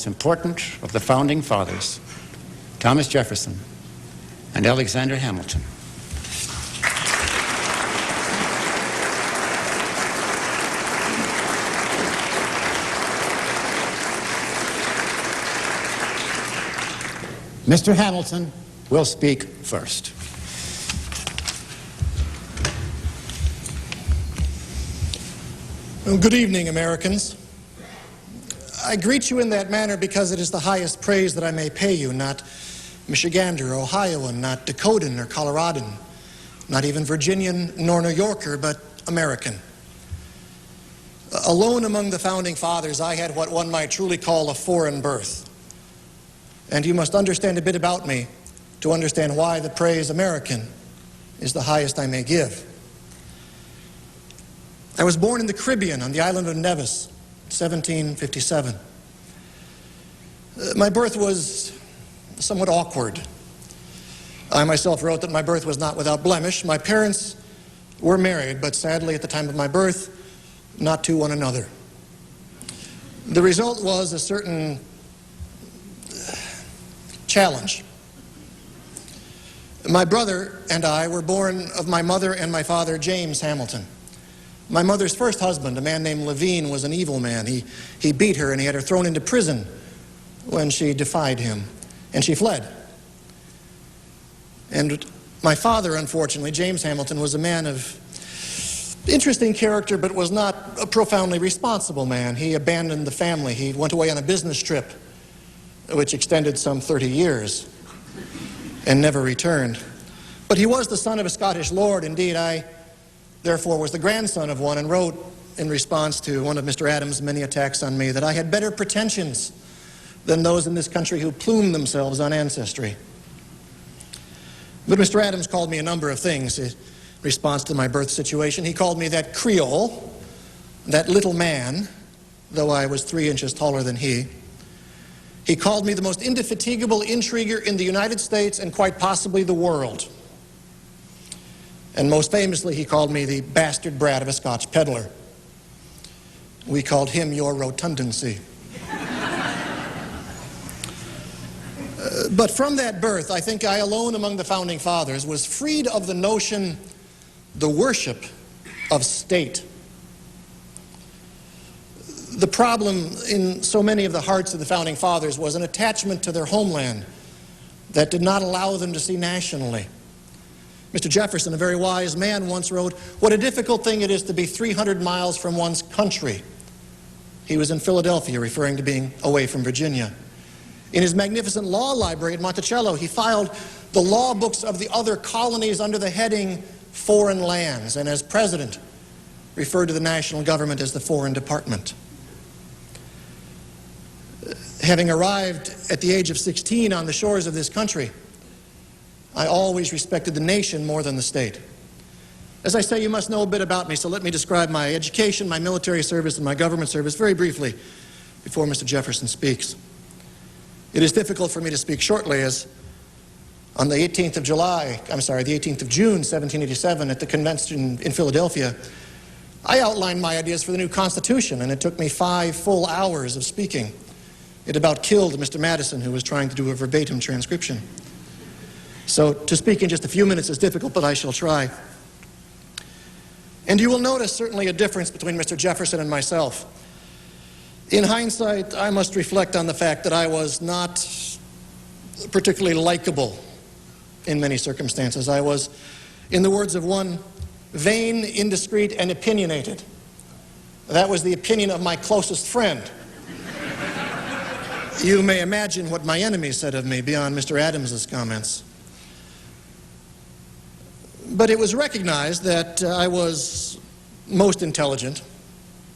most important of the founding fathers, Thomas Jefferson and Alexander Hamilton. Mr. Hamilton will speak first. Well, good evening, Americans. I greet you in that manner because it is the highest praise that I may pay you, not Michigander or Ohioan, not Dakotan or Coloradan, not even Virginian nor New Yorker, but American. Alone among the founding fathers, I had what one might truly call a foreign birth. And you must understand a bit about me to understand why the praise American is the highest I may give. I was born in the Caribbean on the island of Nevis, 1757. My birth was somewhat awkward. I myself wrote that my birth was not without blemish. My parents were married, but sadly at the time of my birth, not to one another. The result was a certain challenge. My brother and I were born of my mother and my father, James Hamilton. My mother's first husband, a man named Levine, was an evil man. He beat her and he had her thrown into prison when she defied him, and she fled. And my father, unfortunately, James Hamilton, was a man of interesting character, but was not a profoundly responsible man. He abandoned the family. He went away on a business trip, which extended some 30 years, and never returned. But he was the son of a Scottish lord. Indeed, I therefore was the grandson of one, and wrote in response to one of Mr. Adams' many attacks on me that I had better pretensions than those in this country who plume themselves on ancestry. But Mr. Adams called me a number of things in response to my birth situation. He called me that Creole, that little man, though I was 3 inches taller than he. He called me the most indefatigable intriguer in the United States and quite possibly the world. And most famously, he called me the bastard brat of a Scotch peddler. We called him your rotundancy. But from that birth, I think I alone among the founding fathers was freed of the notion, the worship of state. The problem in so many of the hearts of the founding fathers was an attachment to their homeland that did not allow them to see nationally. Mr. Jefferson, a very wise man, once wrote, "What a difficult thing it is to be 300 miles from one's country." He was in Philadelphia, referring to being away from Virginia. In his magnificent law library at Monticello, he filed the law books of the other colonies under the heading Foreign Lands, and as president, referred to the national government as the Foreign Department. Having arrived at the age of 16 on the shores of this country, I always respected the nation more than the state. As I say, you must know a bit about me, so let me describe my education, my military service, and my government service very briefly before Mr. Jefferson speaks. It is difficult for me to speak shortly, as on the 18th of June, 1787, at the convention in Philadelphia, I outlined my ideas for the new Constitution, and it took me 5 full hours of speaking. It about killed Mr. Madison, who was trying to do a verbatim transcription. So to speak in just a few minutes is difficult, but I shall try. And you will notice certainly a difference between Mr. Jefferson and myself. In hindsight, I must reflect on the fact that I was not particularly likable in many circumstances. I was, in the words of one, vain, indiscreet, and opinionated. That was the opinion of my closest friend. You may imagine what my enemies said of me beyond Mr. Adams's comments. But it was recognized that I was most intelligent.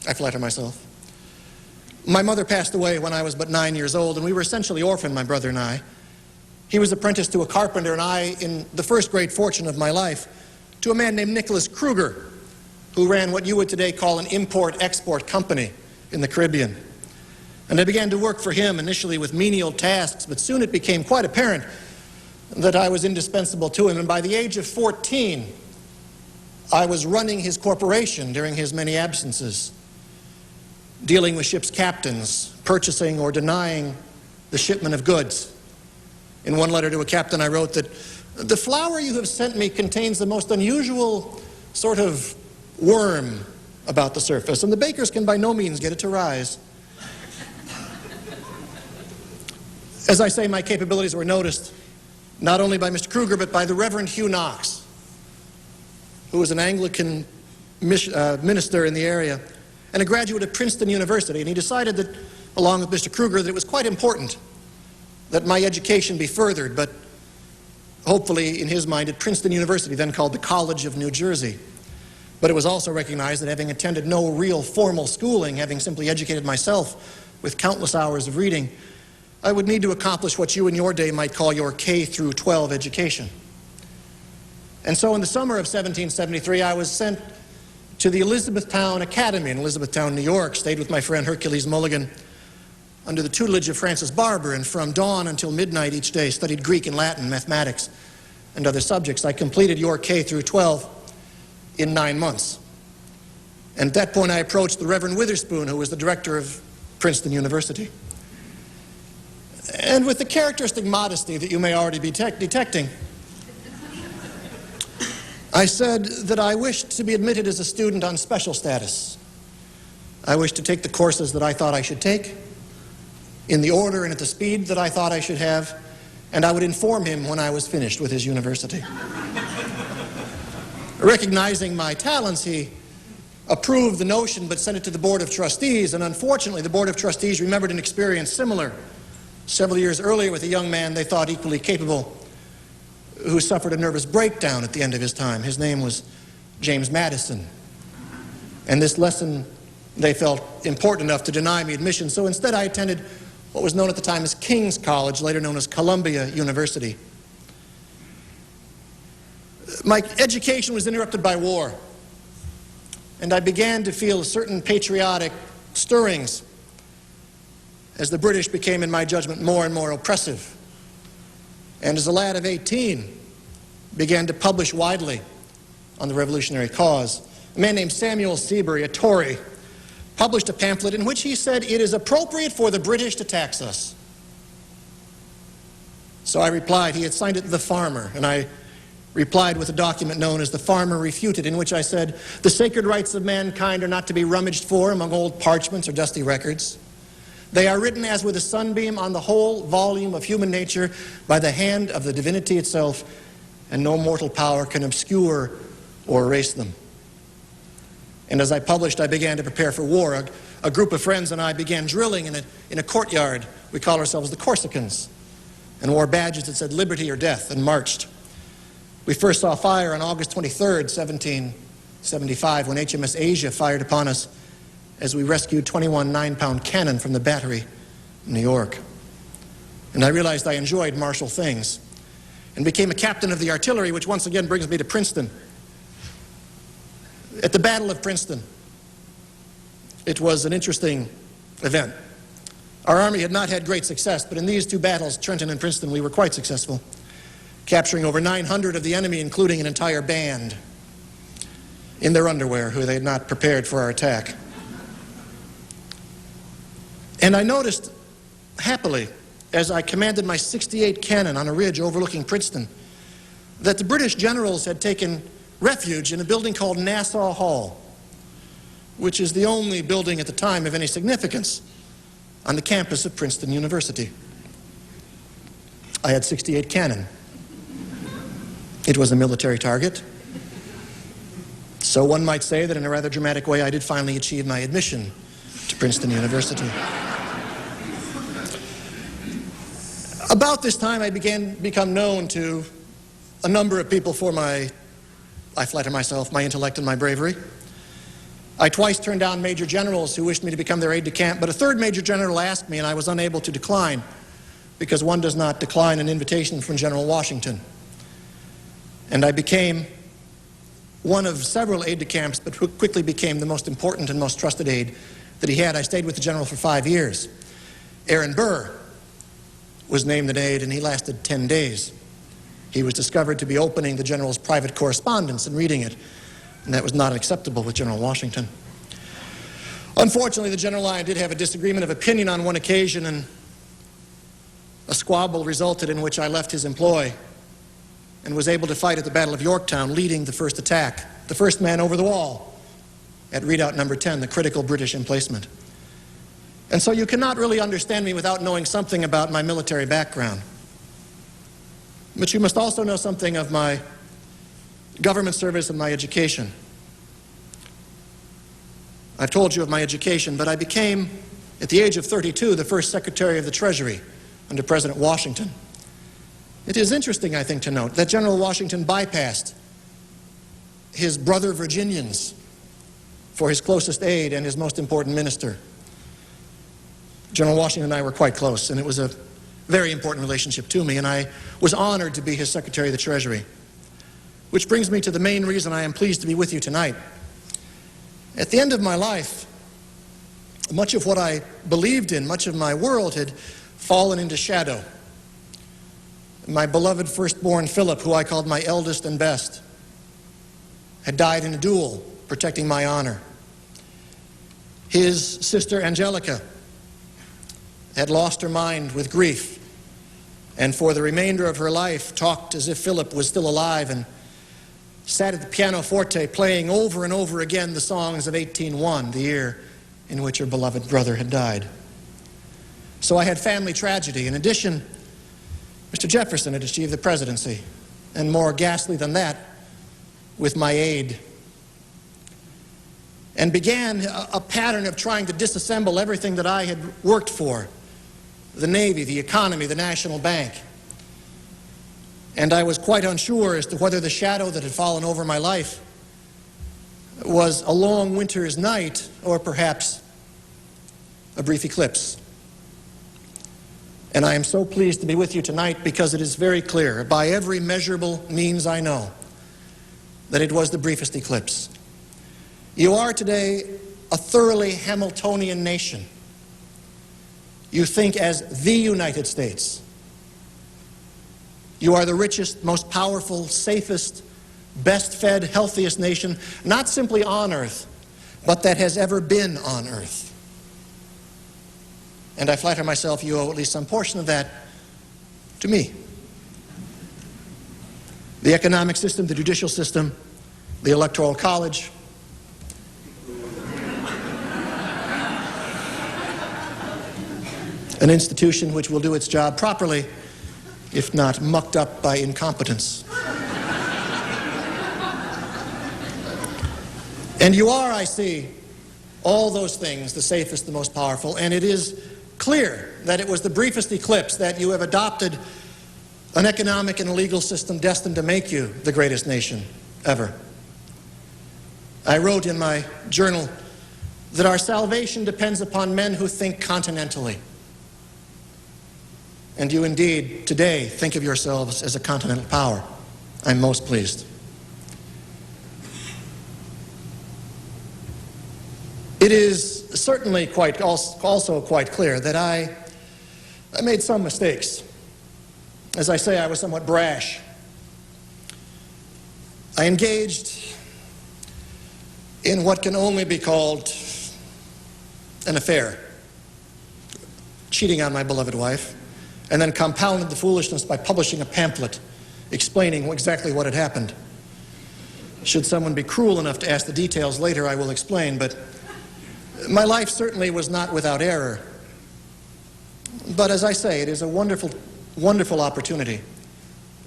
I flatter myself. My mother passed away when I was but 9 years old, and we were essentially orphaned, my brother and I. He was apprenticed to a carpenter, and I, in the first great fortune of my life, to a man named Nicholas Kruger, who ran what you would today call an import-export company in the Caribbean. And I began to work for him, initially with menial tasks, but soon it became quite apparent that I was indispensable to him. And by the age of 14, I was running his corporation during his many absences. dealing with ship's captains, purchasing or denying the shipment of goods. In one letter to a captain, I wrote that the flour you have sent me contains the most unusual sort of worm about the surface, and the bakers can by no means get it to rise. As I say, my capabilities were noticed not only by Mr. Kruger, but by the Reverend Hugh Knox, who was an Anglican minister in the area and a graduate of Princeton University. And he decided that, along with Mr. Kruger, that it was quite important that my education be furthered, but hopefully, in his mind, at Princeton University, then called the College of New Jersey. But it was also recognized that having attended no real formal schooling, having simply educated myself with countless hours of reading, I would need to accomplish what you in your day might call your K through 12 education. And so in the summer of 1773, I was sent to the Elizabethtown Academy in Elizabethtown, New York, stayed with my friend Hercules Mulligan under the tutelage of Francis Barber, and from dawn until midnight each day studied Greek and Latin, mathematics, and other subjects. I completed your K through 12 in 9 months. And at that point, I approached the Reverend Witherspoon, who was the director of Princeton University. And with the characteristic modesty that you may already be detecting, I said that I wished to be admitted as a student on special status. I wished to take the courses that I thought I should take, in the order and at the speed that I thought I should have, and I would inform him when I was finished with his university. Recognizing my talents, he approved the notion but sent it to the Board of Trustees, and unfortunately the Board of Trustees remembered an experience similar several years earlier with a young man they thought equally capable who suffered a nervous breakdown at the end of his time. His name was James Madison. And this lesson they felt important enough to deny me admission, so instead I attended what was known at the time as King's College, later known as Columbia University. My education was interrupted by war, and I began to feel certain patriotic stirrings as the British became, in my judgment, more and more oppressive. And as a lad of 18, began to publish widely on the revolutionary cause. A man named Samuel Seabury, a Tory, published a pamphlet in which he said, "It is appropriate for the British to tax us." So I replied, he had signed it The Farmer, and I replied with a document known as The Farmer Refuted, in which I said, "The sacred rights of mankind are not to be rummaged for among old parchments or dusty records. They are written as with a sunbeam on the whole volume of human nature by the hand of the divinity itself, and no mortal power can obscure or erase them." And as I published, I began to prepare for war. A group of friends and I began drilling in a courtyard. We call ourselves the Corsicans, and wore badges that said liberty or death, and marched. We first saw fire on August 23rd, 1775, when HMS Asia fired upon us as we rescued 21 9-pound cannon from the battery in New York. And I realized I enjoyed martial things and became a captain of the artillery, which once again brings me to Princeton. At the Battle of Princeton, it was an interesting event. Our army had not had great success, but in these two battles, Trenton and Princeton, we were quite successful, capturing over 900 of the enemy, including an entire band in their underwear, who they had not prepared for our attack. And I noticed, happily, as I commanded my 68 cannon on a ridge overlooking Princeton, that the British generals had taken refuge in a building called Nassau Hall, which is the only building at the time of any significance on the campus of Princeton University. I had 68 cannon. It was a military target. So one might say that in a rather dramatic way, I did finally achieve my admission to Princeton University. About this time, I become known to a number of people for my, I flatter myself, my intellect and my bravery. I twice turned down major generals who wished me to become their aide-de-camp, but a third major general asked me, and I was unable to decline, because one does not decline an invitation from General Washington. And I became one of several aide-de-camps, but who quickly became the most important and most trusted aide that he had. I stayed with the general for 5 years. Aaron Burr was named an aide, and he lasted 10 days. He was discovered to be opening the general's private correspondence and reading it, and that was not acceptable with General Washington. Unfortunately, the General and I did have a disagreement of opinion on one occasion, and a squabble resulted in which I left his employ and was able to fight at the Battle of Yorktown, leading the first attack, the first man over the wall at Redoubt Number 10, the critical British emplacement. And so you cannot really understand me without knowing something about my military background. But you must also know something of my government service and my education. I've told you of my education, but I became, at the age of 32, the first Secretary of the Treasury under President Washington. It is interesting, I think, to note that General Washington bypassed his brother Virginians for his closest aide and his most important minister. General Washington and I were quite close, and it was a very important relationship to me, and I was honored to be his Secretary of the Treasury. Which brings me to the main reason I am pleased to be with you tonight. At the end of my life, much of what I believed in, much of my world had fallen into shadow. My beloved firstborn Philip, who I called my eldest and best, had died in a duel protecting my honor. His sister Angelica had lost her mind with grief, and for the remainder of her life talked as if Philip was still alive and sat at the pianoforte playing over and over again the songs of 1801, the year in which her beloved brother had died. So I had family tragedy. In addition, Mr. Jefferson had achieved the presidency, and more ghastly than that, with my aide, and began a pattern of trying to disassemble everything that I had worked for: the Navy, the economy, the National Bank. And I was quite unsure as to whether the shadow that had fallen over my life was a long winter's night or perhaps a brief eclipse. And I am so pleased to be with you tonight because it is very clear, by every measurable means I know, that it was the briefest eclipse. You are today a thoroughly Hamiltonian nation. You think as the United States. You are the richest, most powerful, safest, best-fed, healthiest nation, not simply on earth, but that has ever been on earth. And I flatter myself you owe at least some portion of that to me. The economic system, the judicial system, the electoral college, an institution which will do its job properly, if not mucked up by incompetence. And you are, I see, all those things, the safest, the most powerful, and it is clear that it was the briefest eclipse that you have adopted an economic and a legal system destined to make you the greatest nation ever. I wrote in my journal that our salvation depends upon men who think continentally. And you indeed, today, think of yourselves as a continental power. I'm most pleased. It is certainly also quite clear that I made some mistakes. As I say, I was somewhat brash. I engaged in what can only be called an affair, cheating on my beloved wife, and then compounded the foolishness by publishing a pamphlet explaining exactly what had happened. Should someone be cruel enough to ask the details later, I will explain, but my life certainly was not without error. But as I say, it is a wonderful, wonderful opportunity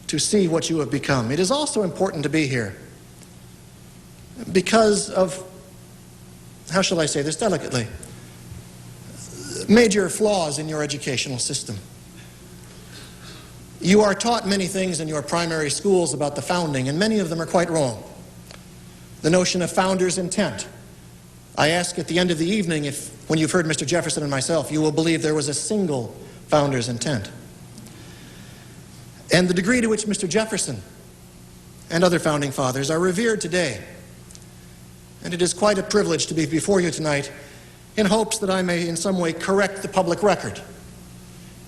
to see what you have become. It is also important to be here because of, how shall I say this delicately, major flaws in your educational system. You are taught many things in your primary schools about the founding, and many of them are quite wrong. The notion of founder's intent. I ask at the end of the evening if, when you've heard Mr. Jefferson and myself, you will believe there was a single founder's intent. And the degree to which Mr. Jefferson and other founding fathers are revered today. And it is quite a privilege to be before you tonight in hopes that I may in some way correct the public record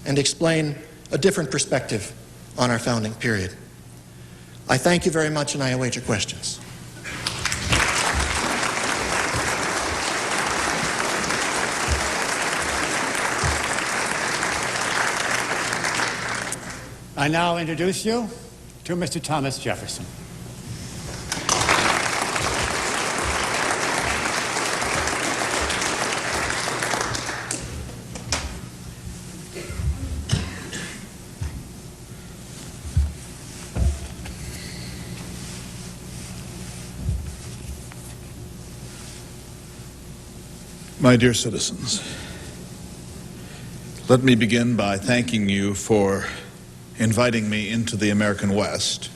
and explain a different perspective on our founding period. I thank you very much, and I await your questions. I now introduce you to Mr. Thomas Jefferson. My dear citizens, let me begin by thanking you for inviting me into the American West.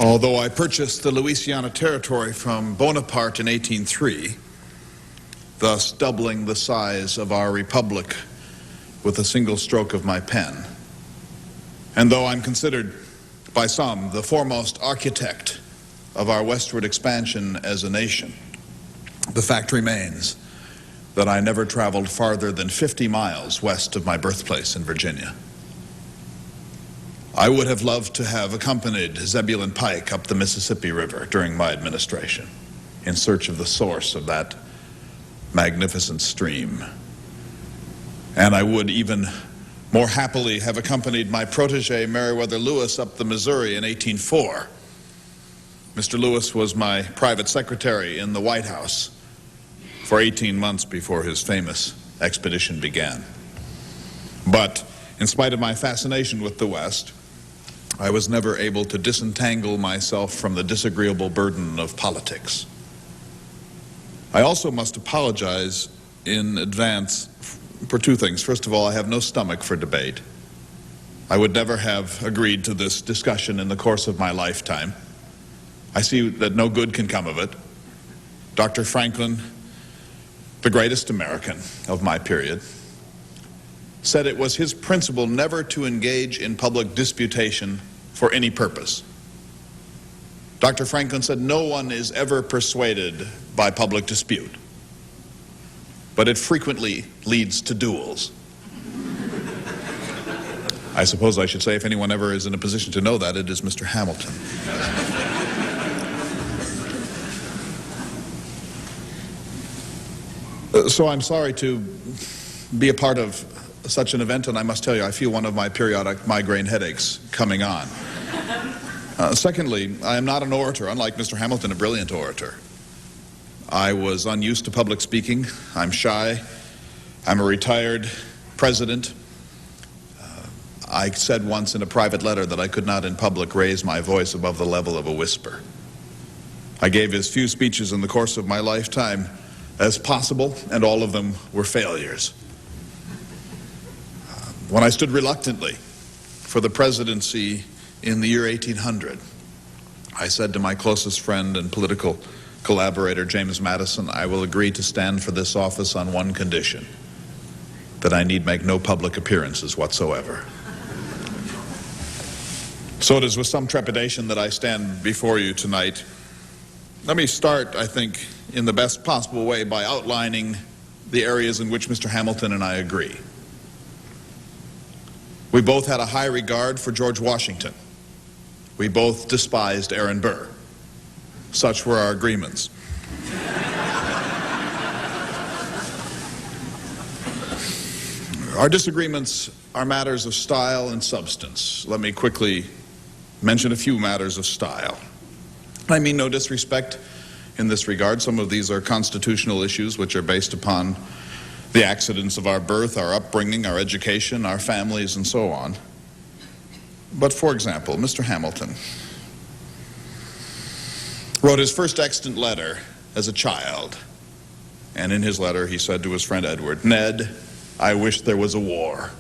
Although I purchased the Louisiana Territory from Bonaparte in 1803, thus doubling the size of our republic with a single stroke of my pen, and though I'm considered by some the foremost architect of our westward expansion as a nation, the fact remains that I never traveled farther than 50 miles west of my birthplace in Virginia. I would have loved to have accompanied Zebulon Pike up the Mississippi River during my administration in search of the source of that magnificent stream. And I would even more happily have accompanied my protege Meriwether Lewis up the Missouri in 1804. Mr. Lewis was my private secretary in the White House for 18 months before his famous expedition began. But in spite of my fascination with the West, I was never able to disentangle myself from the disagreeable burden of politics. I also must apologize in advance for two things. First of all, I have no stomach for debate. I would never have agreed to this discussion in the course of my lifetime. I see that no good can come of it. Dr. Franklin, the greatest American of my period, said it was his principle never to engage in public disputation for any purpose. Dr. Franklin said no one is ever persuaded by public dispute, but it frequently leads to duels. I suppose I should say if anyone ever is in a position to know that, it is Mr. Hamilton. So I'm sorry to be a part of such an event, and I must tell you, I feel one of my periodic migraine headaches coming on. Secondly, I am not an orator, unlike Mr. Hamilton, a brilliant orator. I was unused to public speaking. I'm shy. I'm a retired president. I said once in a private letter that I could not in public raise my voice above the level of a whisper. I gave as few speeches in the course of my lifetime as possible, and all of them were failures. When I stood reluctantly for the presidency in the year 1800, I said to my closest friend and political collaborator, James Madison, I will agree to stand for this office on one condition, that I need make no public appearances whatsoever. So it is with some trepidation that I stand before you tonight. Let me start, I think, in the best possible way by outlining the areas in which Mr. Hamilton and I agree. We both had a high regard for George Washington. We both despised Aaron Burr. Such were our agreements. Our disagreements are matters of style and substance. Let me quickly mention a few matters of style. I mean no disrespect in this regard. Some of these are constitutional issues which are based upon the accidents of our birth, our upbringing, our education, our families, and so on. But for example, Mr. Hamilton wrote his first extant letter as a child. And in his letter he said to his friend Edward, "Ned, I wish there was a war."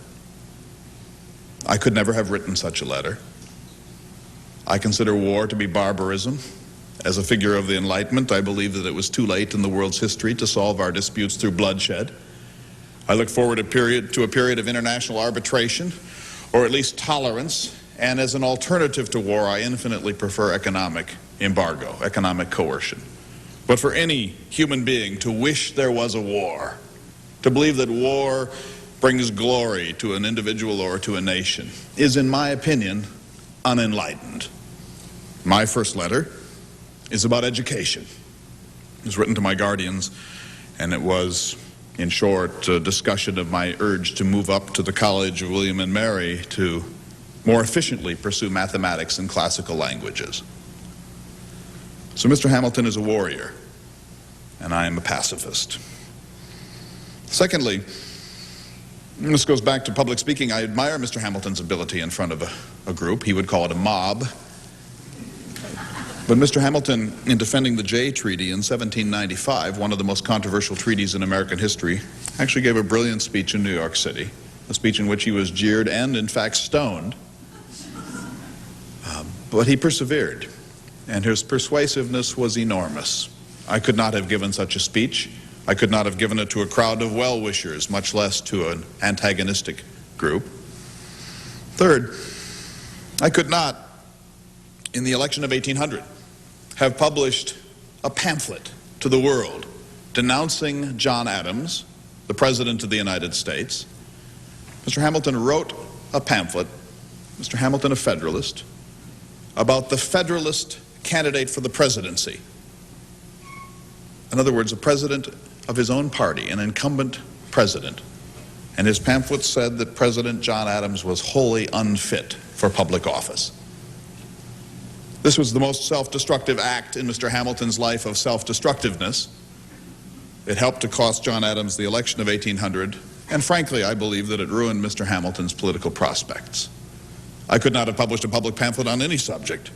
I could never have written such a letter. I consider war to be barbarism. As a figure of the Enlightenment, I believe that it was too late in the world's history to solve our disputes through bloodshed. I look forward to a period of international arbitration, or at least tolerance, and as an alternative to war, I infinitely prefer economic embargo, economic coercion. But for any human being to wish there was a war, to believe that war brings glory to an individual or to a nation, is, in my opinion, unenlightened. My first letter is about education. It was written to my guardians, and it was In short, a discussion of my urge to move up to the College of William and Mary to more efficiently pursue mathematics and classical languages. So Mr. Hamilton is a warrior, and I am a pacifist. Secondly, and this goes back to public speaking, I admire Mr. Hamilton's ability in front of a group. He would call it a mob. But Mr. Hamilton, in defending the Jay Treaty in 1795, one of the most controversial treaties in American history, actually gave a brilliant speech in New York City, a speech in which he was jeered and, in fact, stoned. But he persevered, and his persuasiveness was enormous. I could not have given such a speech. I could not have given it to a crowd of well-wishers, much less to an antagonistic group. Third, I could not, in the election of 1800, have published a pamphlet to the world denouncing John Adams, the President of the United States. Mr. Hamilton wrote a pamphlet, Mr. Hamilton, a Federalist, about the Federalist candidate for the presidency. In other words, a president of his own party, an incumbent president. And his pamphlet said that President John Adams was wholly unfit for public office. This was the most self-destructive act in Mr. Hamilton's life of self-destructiveness. It helped to cost John Adams the election of 1800, and frankly, I believe that it ruined Mr. Hamilton's political prospects. I could not have published a public pamphlet on any subject,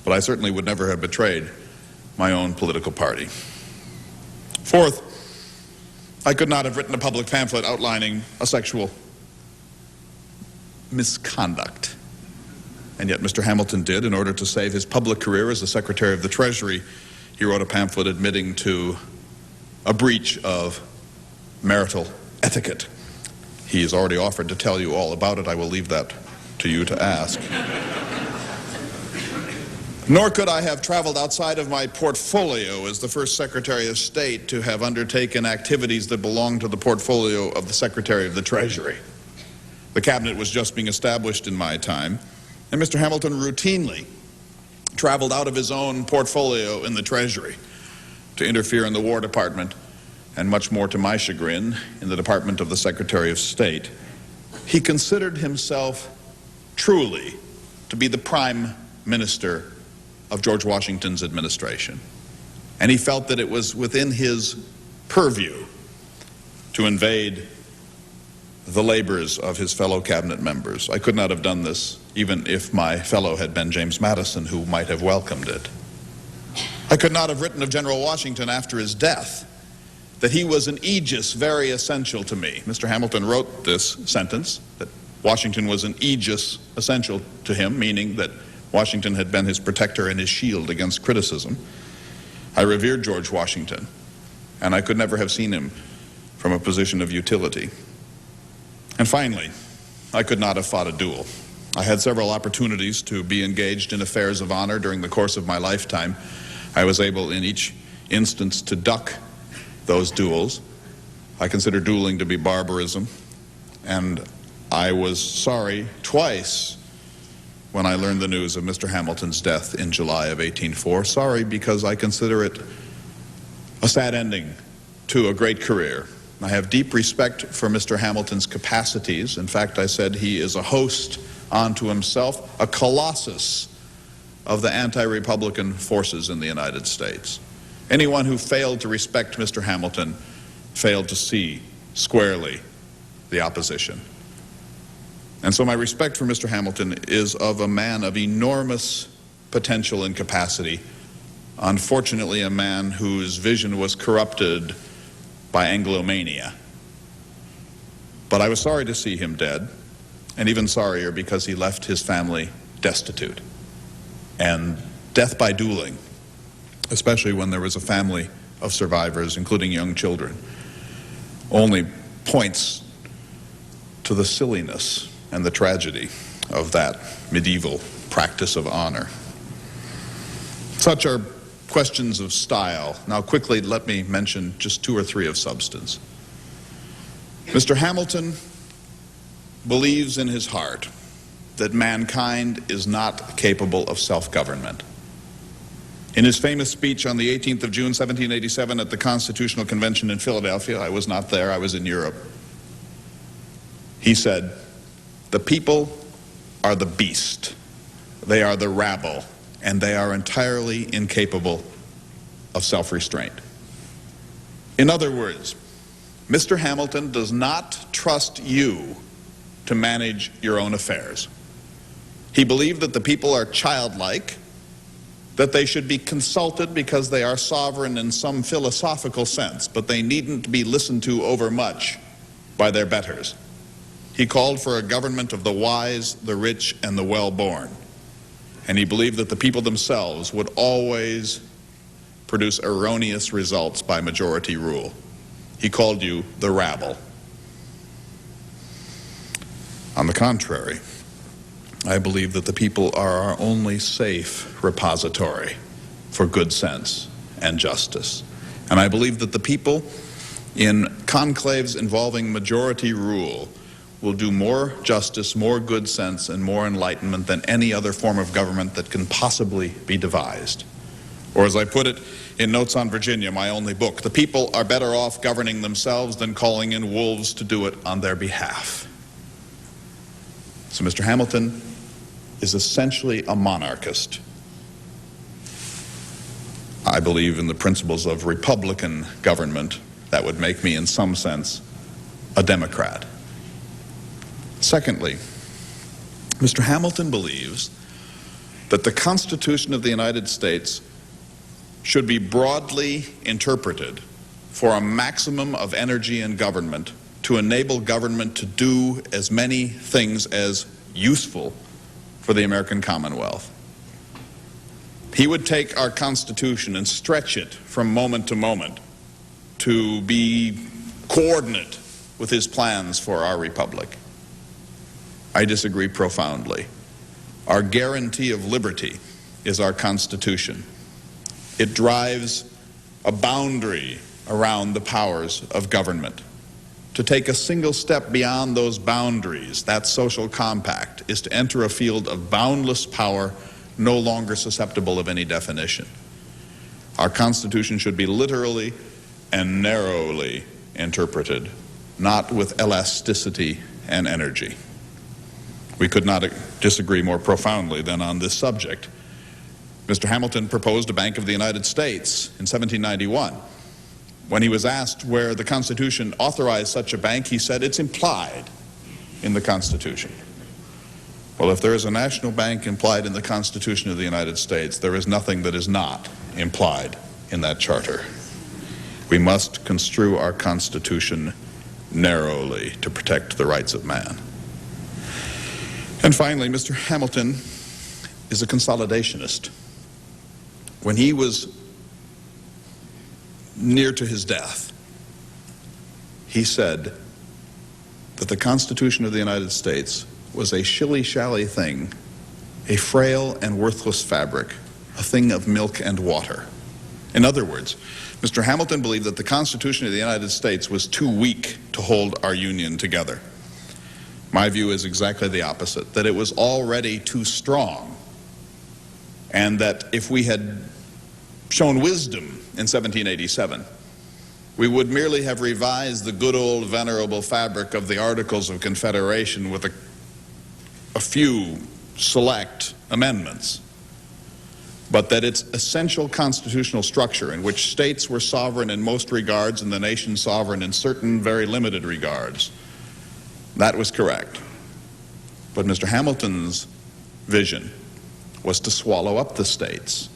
but I certainly would never have betrayed my own political party. Fourth, I could not have written a public pamphlet outlining a sexual misconduct. And yet Mr. Hamilton did. In order to save his public career as the Secretary of the Treasury, he wrote a pamphlet admitting to a breach of marital etiquette. He has already offered to tell you all about it. I will leave that to you to ask. Nor could I have traveled outside of my portfolio as the first Secretary of State to have undertaken activities that belong to the portfolio of the Secretary of the Treasury. The cabinet was just being established in my time, and Mr. Hamilton routinely traveled out of his own portfolio in the Treasury to interfere in the War Department, and much more to my chagrin, in the Department of the Secretary of State. He considered himself truly to be the Prime Minister of George Washington's administration. And he felt that it was within his purview to invade the labors of his fellow cabinet members. I could not have done this even if my fellow had been James Madison, who might have welcomed it. I could not have written of General Washington after his death that he was an aegis very essential to me. Mr. Hamilton wrote this sentence, that Washington was an aegis essential to him, meaning that Washington had been his protector and his shield against criticism. I revered George Washington, and I could never have seen him from a position of utility. And finally, I could not have fought a duel. I had several opportunities to be engaged in affairs of honor during the course of my lifetime. I was able in each instance to duck those duels. I consider dueling to be barbarism, and I was sorry twice when I learned the news of Mr. Hamilton's death in July of 1804. Sorry because I consider it a sad ending to a great career. I have deep respect for Mr. Hamilton's capacities. In fact, I said he is a host unto himself, a colossus of the anti-Republican forces in the United States. Anyone who failed to respect Mr. Hamilton failed to see squarely the opposition. And so my respect for Mr. Hamilton is of a man of enormous potential and capacity, unfortunately a man whose vision was corrupted by Anglomania. But I was sorry to see him dead, and even sorrier because he left his family destitute. And death by dueling, especially when there was a family of survivors, including young children, only points to the silliness and the tragedy of that medieval practice of honor. Such are questions of style. Now quickly, let me mention just two or three of substance. Mr. Hamilton believes in his heart that mankind is not capable of self-government. In his famous speech on the 18th of June, 1787 at the Constitutional Convention in Philadelphia, I was not there, I was in Europe, he said, "The people are the beast, they are the rabble, and they are entirely incapable of self-restraint." In other words, Mr. Hamilton does not trust you to manage your own affairs. He believed that the people are childlike, that they should be consulted because they are sovereign in some philosophical sense, but they needn't be listened to overmuch by their betters. He called for a government of the wise, the rich, and the well-born. And he believed that the people themselves would always produce erroneous results by majority rule. He called you the rabble. On the contrary, I believe that the people are our only safe repository for good sense and justice. And I believe that the people in conclaves involving majority rule will do more justice, more good sense, and more enlightenment than any other form of government that can possibly be devised. Or as I put it in Notes on Virginia, my only book, the people are better off governing themselves than calling in wolves to do it on their behalf. So Mr. Hamilton is essentially a monarchist. I believe in the principles of republican government. That would make me, in some sense, a Democrat. Secondly, Mr. Hamilton believes that the Constitution of the United States should be broadly interpreted for a maximum of energy in government to enable government to do as many things as useful for the American Commonwealth. He would take our Constitution and stretch it from moment to moment to be coordinate with his plans for our republic. I disagree profoundly. Our guarantee of liberty is our Constitution. It drives a boundary around the powers of government. To take a single step beyond those boundaries, that social compact, is to enter a field of boundless power no longer susceptible of any definition. Our Constitution should be literally and narrowly interpreted, not with elasticity and energy. We could not disagree more profoundly than on this subject. Mr. Hamilton proposed a Bank of the United States in 1791. When he was asked where the Constitution authorized such a bank, he said, "It's implied in the Constitution." Well, if there is a national bank implied in the Constitution of the United States, there is nothing that is not implied in that charter. We must construe our Constitution narrowly to protect the rights of man. And finally, Mr. Hamilton is a consolidationist. When he was near to his death, he said that the Constitution of the United States was a shilly-shally thing, a frail and worthless fabric, a thing of milk and water. In other words, Mr. Hamilton believed that the Constitution of the United States was too weak to hold our Union together. My view is exactly the opposite, that it was already too strong, and that if we had shown wisdom in 1787, we would merely have revised the good old venerable fabric of the Articles of Confederation with a few select amendments, but that its essential constitutional structure, in which states were sovereign in most regards and the nation sovereign in certain very limited regards, that was correct. But Mr. Hamilton's vision was to swallow up the states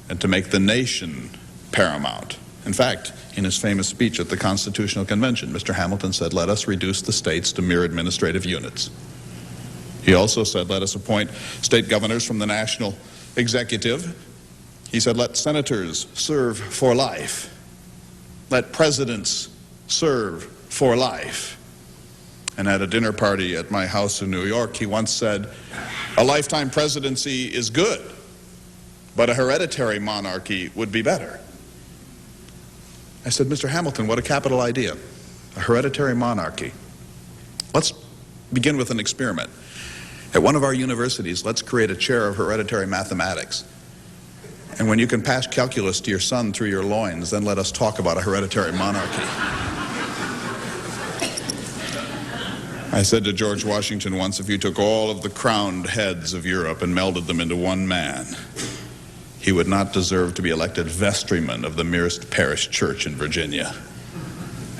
and to make the nation paramount. In fact, in his famous speech at the Constitutional Convention, Mr. Hamilton said, "Let us reduce the states to mere administrative units." He also said, "Let us appoint state governors from the national executive." He said, "Let senators serve for life. Let presidents serve for life." And at a dinner party at my house in New York, he once said, "A lifetime presidency is good, but a hereditary monarchy would be better." I said, "Mr. Hamilton, what a capital idea. A hereditary monarchy. Let's begin with an experiment. At one of our universities, let's create a chair of hereditary mathematics. And when you can pass calculus to your son through your loins, then let us talk about a hereditary monarchy. I said to George Washington once, if you took all of the crowned heads of Europe and melded them into one man, he would not deserve to be elected vestryman of the merest parish church in Virginia.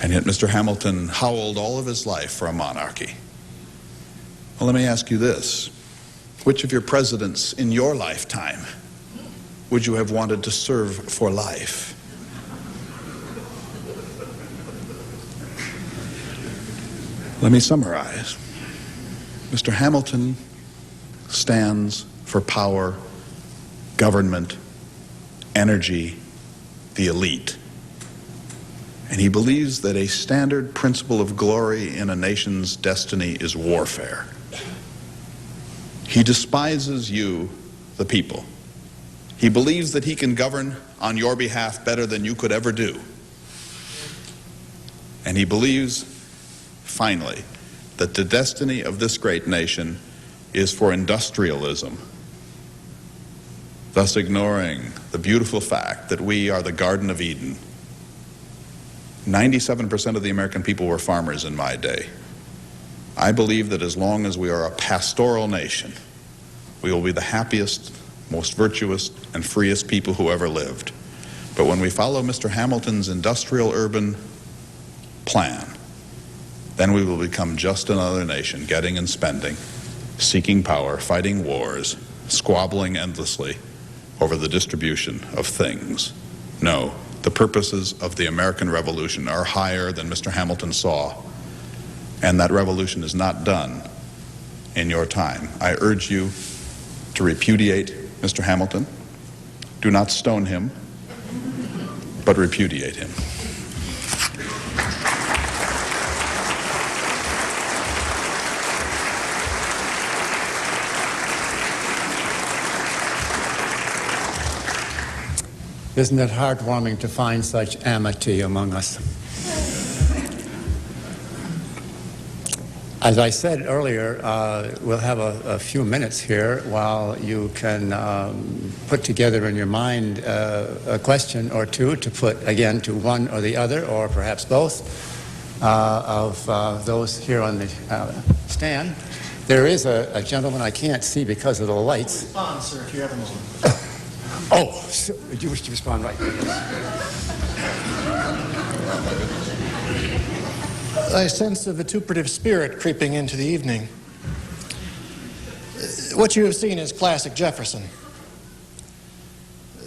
And yet Mr. Hamilton howled all of his life for a monarchy. Well, let me ask you this. Which of your presidents in your lifetime would you have wanted to serve for life? Let me summarize. Mr. Hamilton stands for power, government, energy, the elite. And he believes that a standard principle of glory in a nation's destiny is warfare. He despises you, the people. He believes that he can govern on your behalf better than you could ever do. And he believes, finally, that the destiny of this great nation is for industrialism, thus ignoring the beautiful fact that we are the Garden of Eden. 97% of the American people were farmers in my day. I believe that as long as we are a pastoral nation, we will be the happiest, most virtuous, and freest people who ever lived. But when we follow Mr. Hamilton's industrial urban plan, then we will become just another nation, getting and spending, seeking power, fighting wars, squabbling endlessly over the distribution of things. No, the purposes of the American Revolution are higher than Mr. Hamilton saw, and that revolution is not done in your time. I urge you to repudiate Mr. Hamilton. Do not stone him, but repudiate him. Isn't it heartwarming to find such amity among us? As I said earlier, we'll have a few minutes here while you can put together in your mind a question or two to put, again, to one or the other, or perhaps both, of those here on the stand. There is a gentleman I can't see because of the lights. Respond, sir, if you have a moment. Oh, so you wish to respond right now? I sense a vituperative spirit creeping into the evening. What you have seen is classic Jefferson.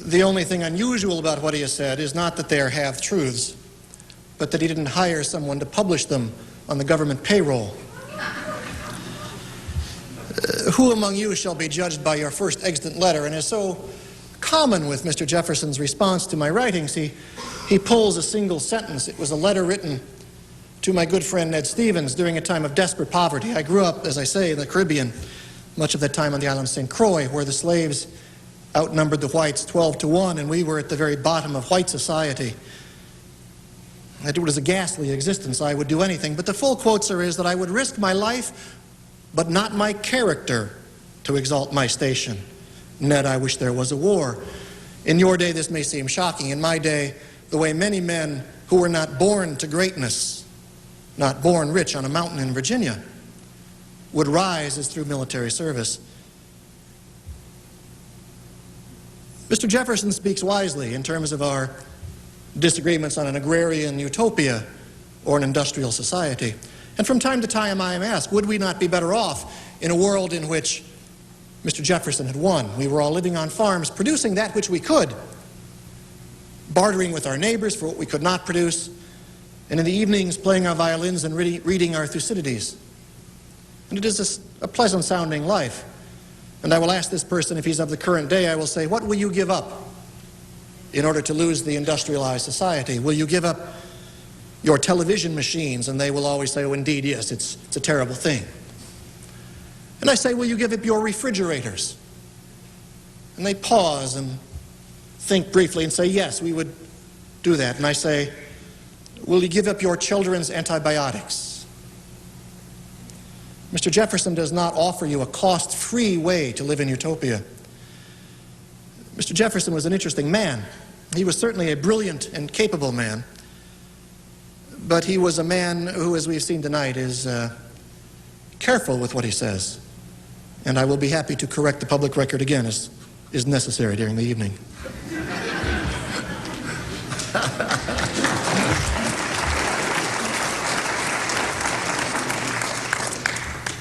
The only thing unusual about what he has said is not that they are half-truths, but that he didn't hire someone to publish them on the government payroll. Who among you shall be judged by your first extant letter? And is so common with Mr. Jefferson's response to my writings, he pulls a single sentence. It was a letter written to my good friend Ned Stevens during a time of desperate poverty. I grew up, as I say, in the Caribbean, much of that time on the island of St. Croix, where the slaves outnumbered the whites 12-1, and we were at the very bottom of white society. It was a ghastly existence. I would do anything. But the full quote, sir, is that I would risk my life, but not my character, to exalt my station. Ned, I wish there was a war. In your day, this may seem shocking. In my day, the way many men who were not born to greatness, not born rich on a mountain in Virginia, would rise is through military service. Mr. Jefferson speaks wisely in terms of our disagreements on an agrarian utopia or an industrial society. And from time to time I am asked, would we not be better off in a world in which Mr. Jefferson had won? We were all living on farms, producing that which we could, bartering with our neighbors for what we could not produce, and in the evenings playing our violins and reading our Thucydides. And it is a pleasant-sounding life. And I will ask this person, if he's of the current day, I will say, what will you give up in order to lose the industrialized society? Will you give up your television machines? And they will always say, oh, indeed, yes, it's a terrible thing. And I say, will you give up your refrigerators? And they pause and think briefly and say, yes, we would do that. And I say, will you give up your children's antibiotics? Mr. Jefferson does not offer you a cost-free way to live in utopia. Mr. Jefferson was an interesting man. He was certainly a brilliant and capable man, but he was a man who, as we've seen tonight, is careful with what he says. And I will be happy to correct the public record again as is necessary during the evening.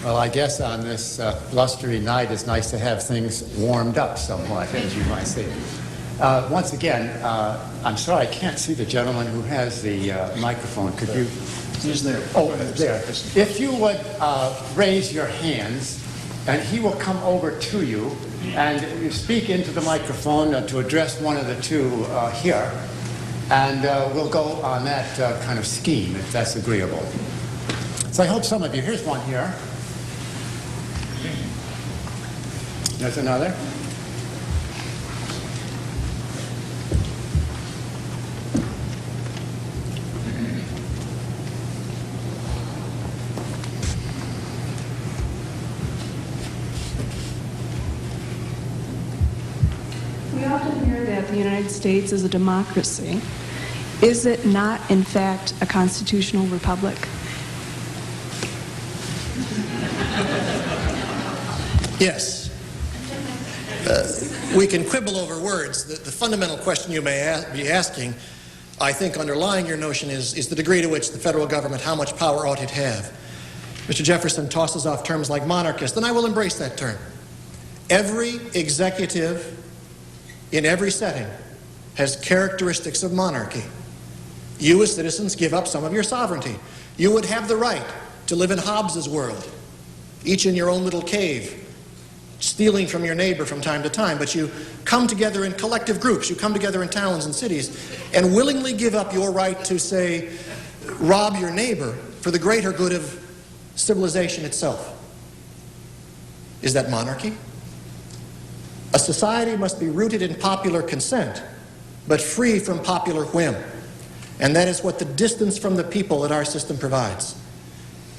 Well, I guess on this blustery night, it's nice to have things warmed up somewhat, as you might say. Once again, I'm sorry, I can't see the gentleman who has the microphone. Could you? He's there. Oh, there. If you would raise your hands, and he will come over to you, and you speak into the microphone to address one of the two here, and we'll go on that kind of scheme, if that's agreeable. So I hope some of you, here's one here. There's another. We often hear that the United States is a democracy. Is it not, in fact, a constitutional republic? Yes. We can quibble over words. The fundamental question you may be asking, I think underlying your notion is the degree to which the federal government, how much power ought it have? Mr. Jefferson tosses off terms like monarchist, and I will embrace that term. Every executive in every setting has characteristics of monarchy. You as citizens give up some of your sovereignty. You would have the right to live in Hobbes's world, each in your own little cave, stealing from your neighbor from time to time, but you come together in collective groups, you come together in towns and cities, and willingly give up your right to, say, rob your neighbor for the greater good of civilization itself. Is that monarchy? A society must be rooted in popular consent, but free from popular whim. And that is what the distance from the people that our system provides.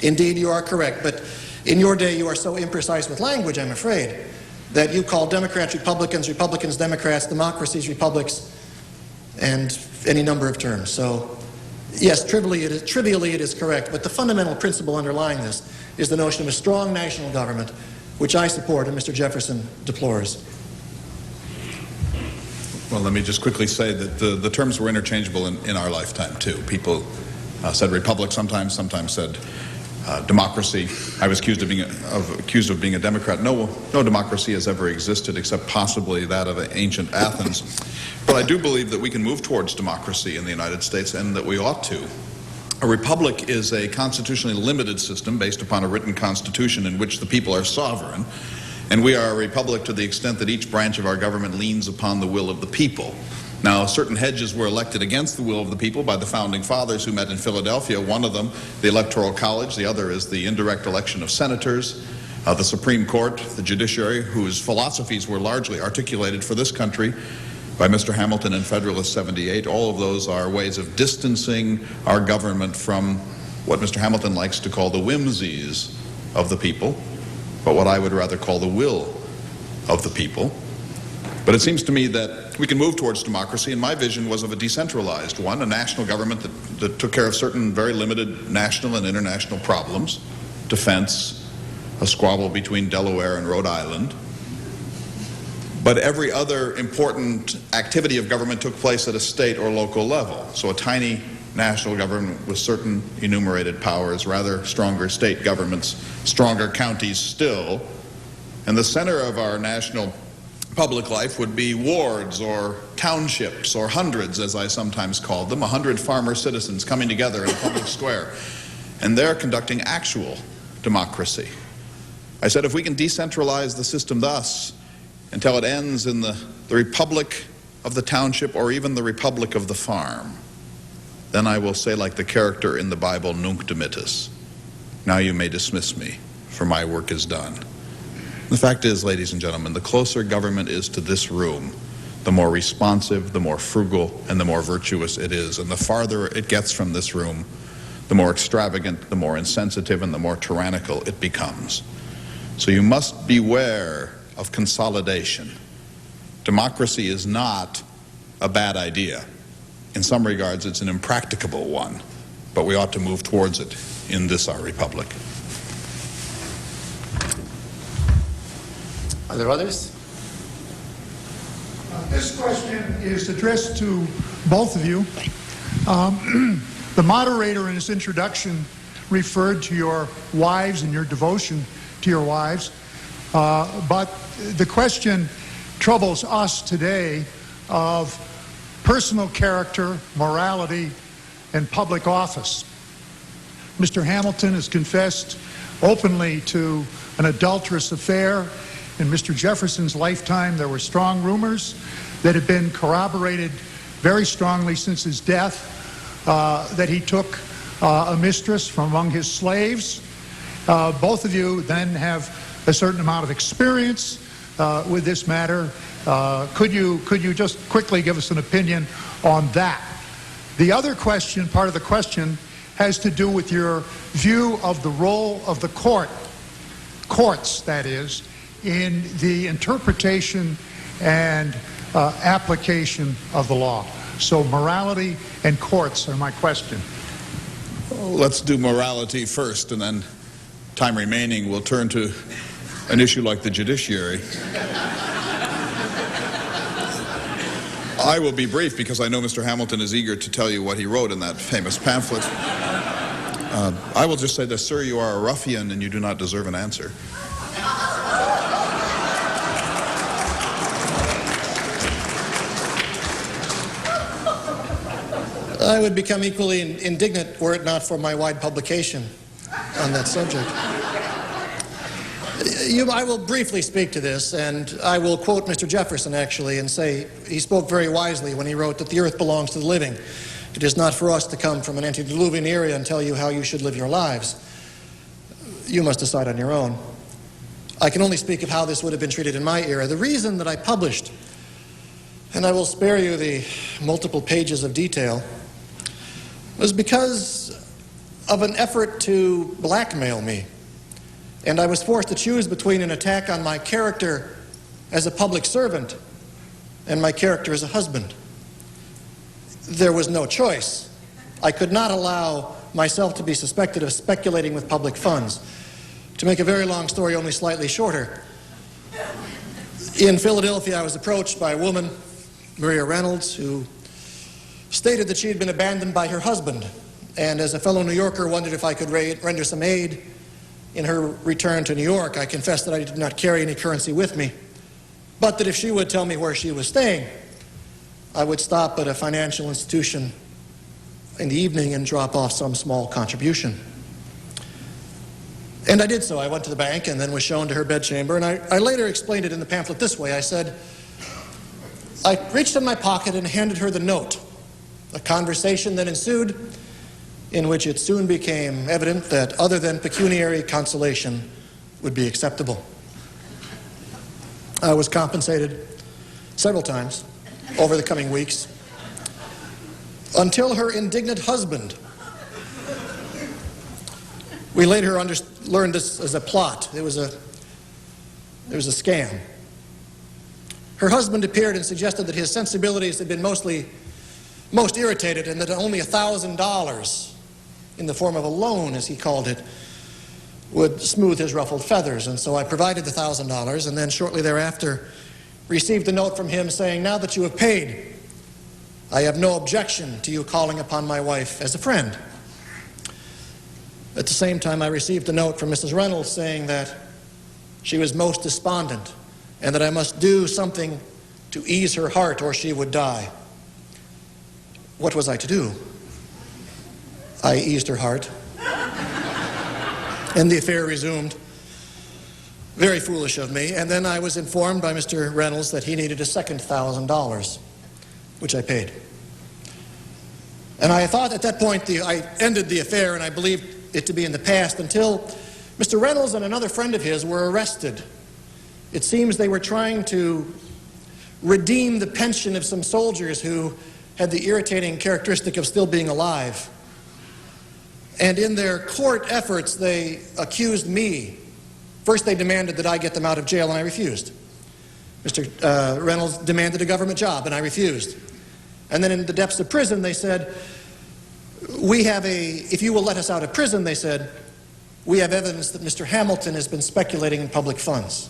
Indeed, you are correct, but in your day you are so imprecise with language, I'm afraid, that you call Democrats Republicans, Republicans Democrats, democracies republics, and any number of terms. So, yes, trivially it is correct, but the fundamental principle underlying this is the notion of a strong national government, which I support and Mr. Jefferson deplores. Well, let me just quickly say that the terms were interchangeable in our lifetime, too. People said republic sometimes said democracy. I was accused of being a Democrat. No democracy has ever existed except possibly that of ancient Athens. But I do believe that we can move towards democracy in the United States and that we ought to. A republic is a constitutionally limited system based upon a written constitution in which the people are sovereign. And we are a republic to the extent that each branch of our government leans upon the will of the people. Now, certain hedges were elected against the will of the people by the founding fathers who met in Philadelphia. One of them, the Electoral College. The other is the indirect election of senators. The Supreme Court, the judiciary, whose philosophies were largely articulated for this country by Mr. Hamilton in Federalist 78. All of those are ways of distancing our government from what Mr. Hamilton likes to call the whimsies of the people, but what I would rather call the will of the people. But it seems to me that we can move towards democracy, and my vision was of a decentralized one, a national government that took care of certain very limited national and international problems, defense, a squabble between Delaware and Rhode Island. But every other important activity of government took place at a state or local level. So a tiny national government with certain enumerated powers, rather stronger state governments, stronger counties still. And the center of our national public life would be wards or townships or hundreds, as I sometimes called them, 100 farmer citizens coming together in a public square. And they're conducting actual democracy. I said if we can decentralize the system thus until it ends in the republic of the township or even the republic of the farm, then I will say like the character in the Bible, nunc dimittis. Now you may dismiss me, for my work is done. The fact is, ladies and gentlemen, the closer government is to this room, the more responsive, the more frugal, and the more virtuous it is. And the farther it gets from this room, the more extravagant, the more insensitive, and the more tyrannical it becomes. So you must beware of consolidation. Democracy is not a bad idea. In some regards, it's an impracticable one, but we ought to move towards it in this, our republic. Are there others? This question is addressed to both of you. The moderator in his introduction referred to your wives and your devotion to your wives, but the question troubles us today of personal character, morality, and public office. Mr. Hamilton has confessed openly to an adulterous affair. In Mr. Jefferson's lifetime, there were strong rumors that had been corroborated very strongly since his death that he took a mistress from among his slaves. Both of you then have a certain amount of experience with this matter. Could you just quickly give us an opinion on that? The other question, part of the question, has to do with your view of the role of the courts, that is, in the interpretation and application of the law. So morality and courts are my question. Well, let's do morality first, and then, time remaining, we'll turn to an issue like the judiciary. I will be brief because I know Mr. Hamilton is eager to tell you what he wrote in that famous pamphlet. I will just say this, sir, you are a ruffian and you do not deserve an answer. I would become equally indignant were it not for my wide publication on that subject. I will briefly speak to this, and I will quote Mr. Jefferson, actually, and say he spoke very wisely when he wrote that the earth belongs to the living. It is not for us to come from an antediluvian era and tell you how you should live your lives. You must decide on your own. I can only speak of how this would have been treated in my era. The reason that I published, and I will spare you the multiple pages of detail, was because of an effort to blackmail me. And I was forced to choose between an attack on my character as a public servant and my character as a husband. There was no choice. I could not allow myself to be suspected of speculating with public funds. To make a very long story only slightly shorter, in Philadelphia I was approached by a woman, Maria Reynolds, who stated that she had been abandoned by her husband, and as a fellow New Yorker wondered if I could render some aid in her return to New York. I confessed that I did not carry any currency with me, but that if she would tell me where she was staying, I would stop at a financial institution in the evening and drop off some small contribution. And I did so. I went to the bank and then was shown to her bedchamber, and I later explained it in the pamphlet this way. I said, I reached in my pocket and handed her the note. A conversation then ensued in which it soon became evident that other than pecuniary consolation would be acceptable. I was compensated several times over the coming weeks until her indignant husband. We later learned this as a plot. It was a scam. Her husband appeared and suggested that his sensibilities had been most irritated, and that only $1,000 in the form of a loan, as he called it, would smooth his ruffled feathers. And so I provided the $1,000, and then shortly thereafter received a note from him saying, now that you have paid, I have no objection to you calling upon my wife as a friend. At the same time, I received a note from Mrs. Reynolds saying that she was most despondent and that I must do something to ease her heart or she would die. What was I to do? I eased her heart, and the affair resumed. Very foolish of me. And then I was informed by Mr. Reynolds that he needed a second $1,000, which I paid. And I thought at that point I ended the affair, and I believed it to be in the past, until Mr. Reynolds and another friend of his were arrested. It seems they were trying to redeem the pension of some soldiers who had the irritating characteristic of still being alive. And in their court efforts, they accused me. First, they demanded that I get them out of jail, and I refused. Mr. Reynolds demanded a government job, and I refused. And then in the depths of prison, they said, if you will let us out of prison, they said, we have evidence that Mr. Hamilton has been speculating in public funds.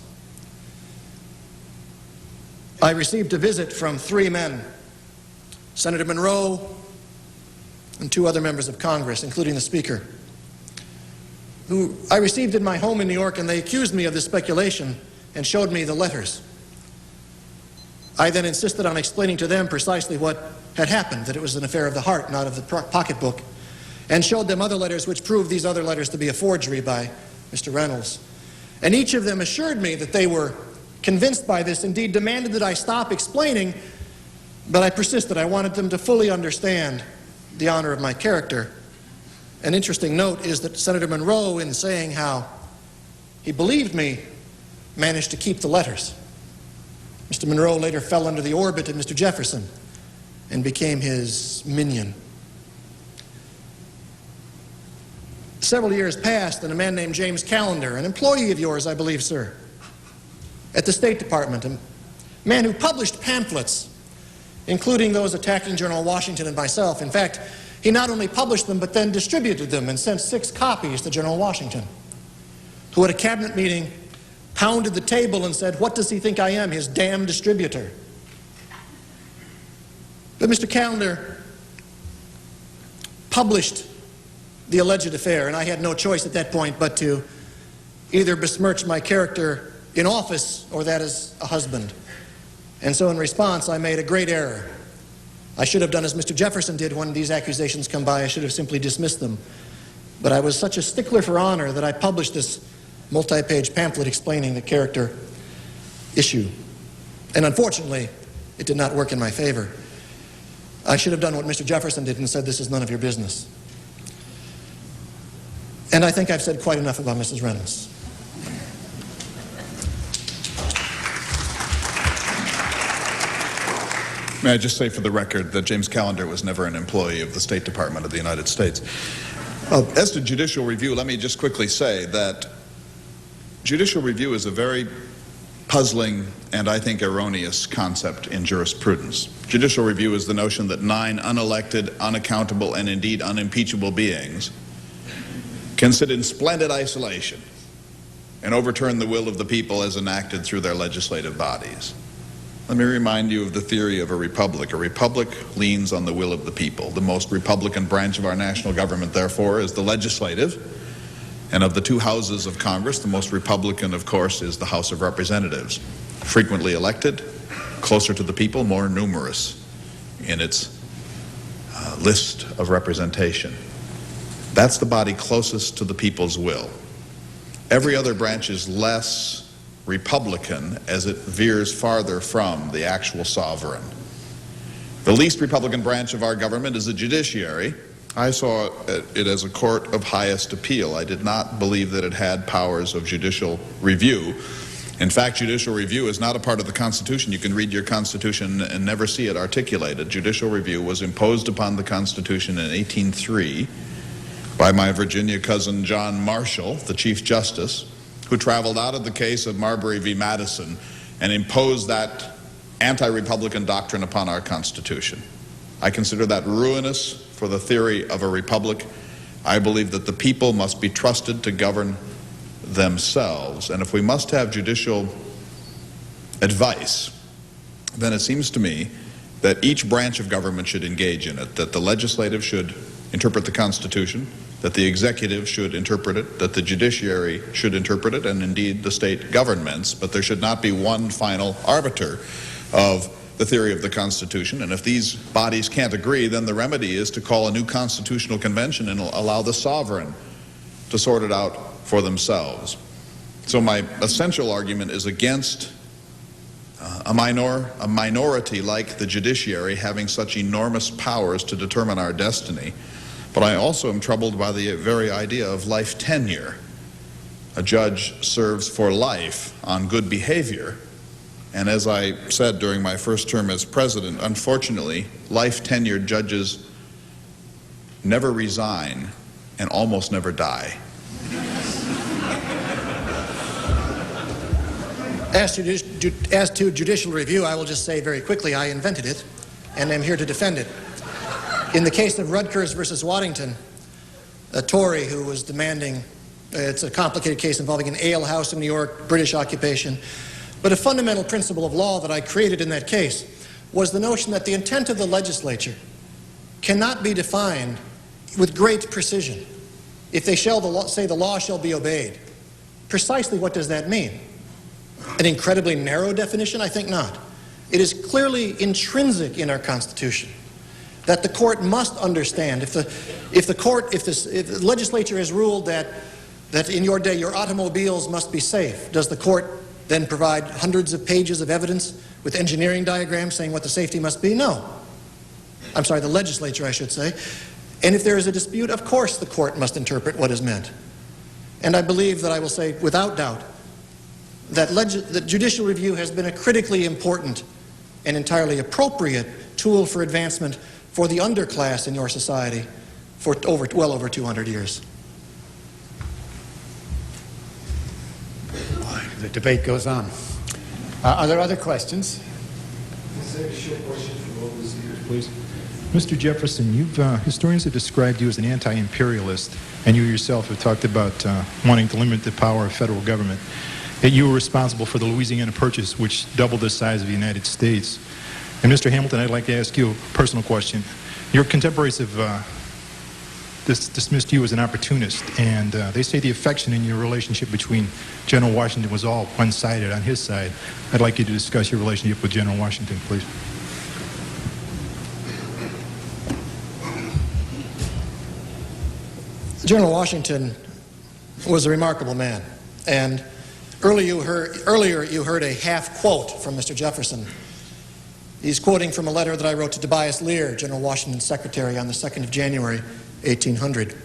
I received a visit from 3 men, Senator Monroe and 2 other members of Congress, including the Speaker, who I received in my home in New York, and they accused me of this speculation and showed me the letters. I then insisted on explaining to them precisely what had happened, that it was an affair of the heart, not of the pocketbook, and showed them other letters which proved these other letters to be a forgery by Mr. Reynolds. And each of them assured me that they were convinced by this, indeed demanded that I stop explaining, but I persisted. I wanted them to fully understand the honor of my character. An interesting note is that Senator Monroe, in saying how he believed me, managed to keep the letters. Mr. Monroe later fell under the orbit of Mr. Jefferson and became his minion. Several years passed, and a man named James Callender, an employee of yours, I believe, sir, at the State Department, a man who published pamphlets, including those attacking General Washington and myself. In fact, he not only published them, but then distributed them and sent 6 copies to General Washington, who at a cabinet meeting pounded the table and said, "What does he think I am, his damn distributor?" But Mr. Callender published the alleged affair, and I had no choice at that point but to either besmirch my character in office or that as a husband. And so in response, I made a great error. I should have done as Mr. Jefferson did when these accusations come by. I should have simply dismissed them. But I was such a stickler for honor that I published this multi-page pamphlet explaining the character issue. And unfortunately, it did not work in my favor. I should have done what Mr. Jefferson did and said, "This is none of your business." And I think I've said quite enough about Mrs. Reynolds. May I just say for the record that James Callender was never an employee of the State Department of the United States. As to judicial review, let me just quickly say that judicial review is a very puzzling and I think erroneous concept in jurisprudence. Judicial review is the notion that 9 unelected, unaccountable, and indeed unimpeachable beings can sit in splendid isolation and overturn the will of the people as enacted through their legislative bodies. Let me remind you of the theory of a republic. A republic leans on the will of the people. The most Republican branch of our national government, therefore, is the legislative. And of the 2 houses of Congress, the most Republican, of course, is the House of Representatives. Frequently elected, closer to the people, more numerous in its list of representation. That's the body closest to the people's will. Every other branch is less Republican as it veers farther from the actual sovereign. The least Republican branch of our government is the judiciary. I saw it as a court of highest appeal. I did not believe that it had powers of judicial review. In fact, judicial review is not a part of the Constitution. You can read your Constitution and never see it articulated. Judicial review was imposed upon the Constitution in 1803 by my Virginia cousin John Marshall, the Chief Justice, who traveled out of the case of Marbury v. Madison and imposed that anti-Republican doctrine upon our Constitution. I consider that ruinous for the theory of a republic. I believe that the people must be trusted to govern themselves. And if we must have judicial advice, then it seems to me that each branch of government should engage in it, that the legislative should interpret the Constitution, that the executive should interpret it, that the judiciary should interpret it, and indeed the state governments, but there should not be one final arbiter of the theory of the Constitution. And if these bodies can't agree, then the remedy is to call a new constitutional convention and allow the sovereign to sort it out for themselves. So my essential argument is against a minority like the judiciary having such enormous powers to determine our destiny. But I also am troubled by the very idea of life tenure. A judge serves for life on good behavior. And as I said during my first term as president, unfortunately, life tenured judges never resign and almost never die. As to judicial review, I will just say very quickly, I invented it, and I'm here to defend it. In the case of Rutgers versus Waddington, a Tory who was demanding, it's a complicated case involving an alehouse in New York, British occupation, but a fundamental principle of law that I created in that case was the notion that the intent of the legislature cannot be defined with great precision. If they say the law shall be obeyed, precisely what does that mean? An incredibly narrow definition? I think not. It is clearly intrinsic in our Constitution that the court must understand. If the legislature has ruled that in your day your automobiles must be safe, does the court then provide hundreds of pages of evidence with engineering diagrams saying what the safety must be? No. I'm sorry, the legislature, I should say. And if there is a dispute, of course the court must interpret what is meant. And I believe that I will say without doubt that judicial review has been a critically important and entirely appropriate tool for advancement for the underclass in your society for well over 200 years. The debate goes on. Are there other questions? Let's take a short question from all the speakers, please. Mr. Jefferson, historians have described you as an anti-imperialist, and you yourself have talked about wanting to limit the power of federal government. Yet you were responsible for the Louisiana Purchase, which doubled the size of the United States. And Mr. Hamilton, I'd like to ask you a personal question. Your contemporaries have dismissed you as an opportunist, and they say the affection in your relationship between General Washington was all one-sided on his side. I'd like you to discuss your relationship with General Washington, please. General Washington was a remarkable man, and earlier you heard a half quote from Mr. Jefferson. He's quoting from a letter that I wrote to Tobias Lear, General Washington's secretary, on the 2nd of January, 1800.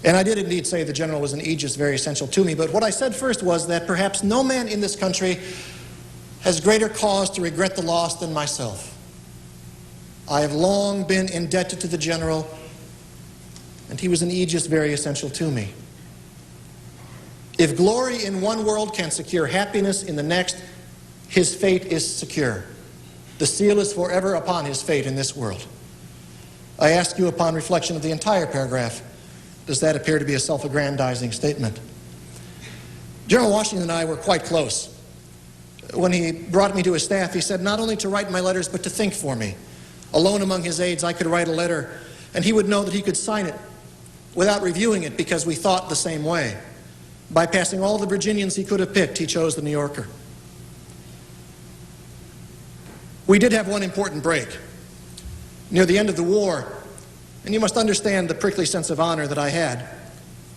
And I did indeed say the general was an aegis very essential to me, but what I said first was that perhaps no man in this country has greater cause to regret the loss than myself. I have long been indebted to the general, and he was an aegis very essential to me. If glory in one world can secure happiness in the next, his fate is secure. The seal is forever upon his fate in this world. I ask you upon reflection of the entire paragraph, does that appear to be a self-aggrandizing statement? General Washington and I were quite close. When he brought me to his staff, he said not only to write my letters, but to think for me. Alone among his aides, I could write a letter, and he would know that he could sign it without reviewing it because we thought the same way. Bypassing all the Virginians he could have picked, he chose the New Yorker. We did have one important break. Near the end of the war, and you must understand the prickly sense of honor that I had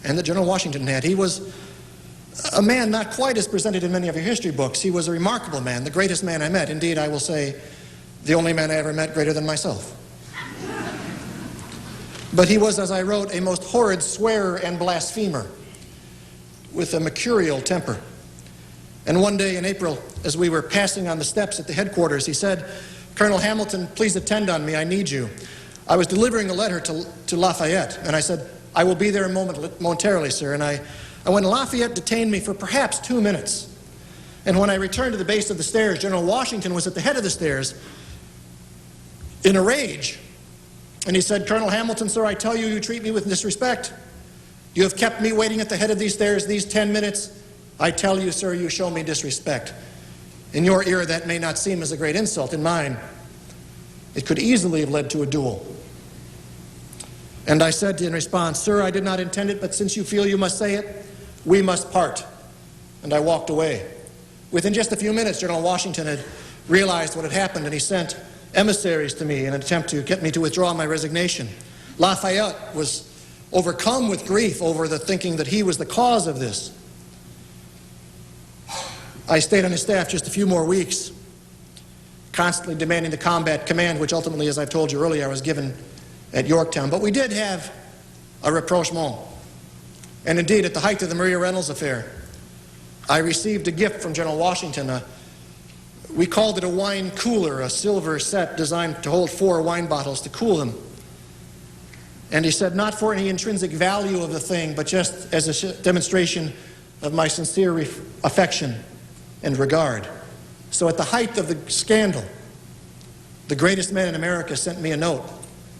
and that General Washington had. He was a man not quite as presented in many of your history books. He was a remarkable man, the greatest man I met. Indeed, I will say, the only man I ever met greater than myself. But he was, as I wrote, a most horrid swearer and blasphemer with a mercurial temper. And one day in April, as we were passing on the steps at the headquarters, he said, "Colonel Hamilton, please attend on me, I need you." I was delivering a letter to Lafayette, and I said, "I will be there momentarily, sir." And I went, Lafayette detained me for perhaps 2 minutes. And when I returned to the base of the stairs, General Washington was at the head of the stairs in a rage. And he said, "Colonel Hamilton, sir, I tell you, you treat me with disrespect. You have kept me waiting at the head of these stairs these 10 minutes. I tell you, sir, you show me disrespect. In your ear, that may not seem as a great insult. In mine, it could easily have led to a duel." And I said in response, "Sir, I did not intend it, but since you feel you must say it, we must part." And I walked away. Within just a few minutes, General Washington had realized what had happened, and he sent emissaries to me in an attempt to get me to withdraw my resignation. Lafayette was overcome with grief over the thinking that he was the cause of this. I stayed on his staff just a few more weeks, constantly demanding the combat command, which ultimately, as I've told you earlier, I was given at Yorktown. But we did have a rapprochement. And indeed, at the height of the Maria Reynolds affair, I received a gift from General Washington. We called it a wine cooler, a silver set designed to hold 4 wine bottles to cool them. And he said, not for any intrinsic value of the thing, but just as a demonstration of my sincere affection and regard. So at the height of the scandal, the greatest man in America sent me a note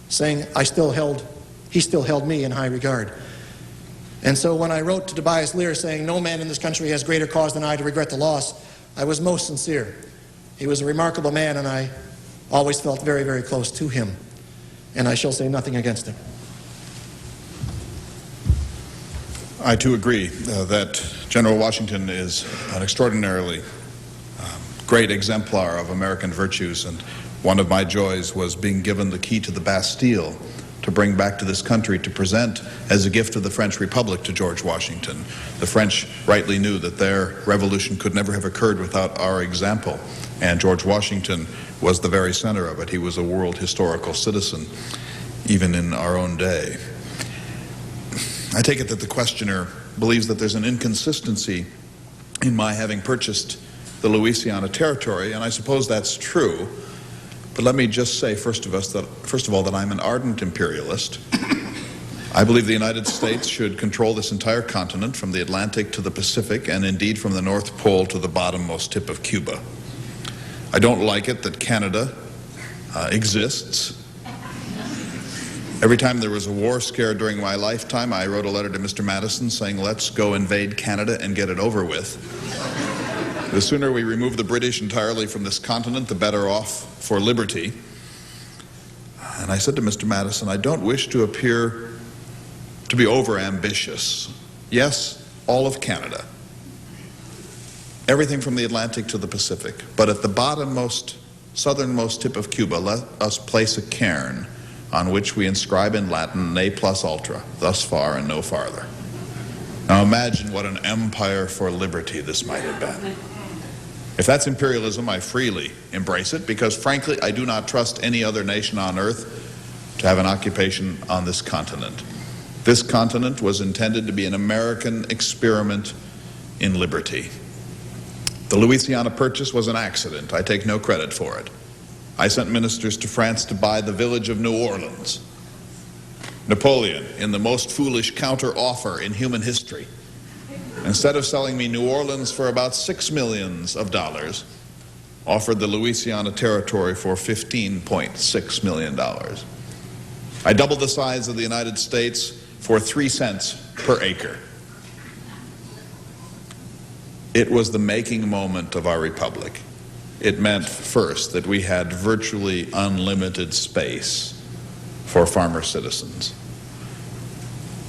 saying he still held me in high regard. And so when I wrote to Tobias Lear saying no man in this country has greater cause than I to regret the loss, I was most sincere. He was a remarkable man, and I always felt very, very close to him. And I shall say nothing against him. I too agree that General Washington is an extraordinarily great exemplar of American virtues, and one of my joys was being given the key to the Bastille to bring back to this country to present as a gift of the French Republic to George Washington. The French rightly knew that their revolution could never have occurred without our example, and George Washington was the very center of it. He was a world historical citizen, even in our own day. I take it that the questioner believes that there's an inconsistency in my having purchased the Louisiana Territory, and I suppose that's true. But let me just say, first of all, that I'm an ardent imperialist. I believe the United States should control this entire continent from the Atlantic to the Pacific, and indeed from the North Pole to the bottommost tip of Cuba. I don't like it that Canada exists. Every time there was a war scare during my lifetime, I wrote a letter to Mr. Madison saying, let's go invade Canada and get it over with. The sooner we remove the British entirely from this continent, the better off for liberty. And I said to Mr. Madison, I don't wish to appear to be over-ambitious. Yes, all of Canada. Everything from the Atlantic to the Pacific. But at the bottommost, southernmost tip of Cuba, let us place a cairn on which we inscribe in Latin, ne plus ultra, thus far and no farther. Now imagine what an empire for liberty this might have been. If that's imperialism, I freely embrace it, because frankly, I do not trust any other nation on earth to have an occupation on this continent. This continent was intended to be an American experiment in liberty. The Louisiana Purchase was an accident. I take no credit for it. I sent ministers to France to buy the village of New Orleans. Napoleon, in the most foolish counter-offer in human history, instead of selling me New Orleans for about $6 million, offered the Louisiana Territory for $15.6 million. I doubled the size of the United States for 3 cents per acre. It was the making moment of our republic. It meant, first, that we had virtually unlimited space for farmer citizens.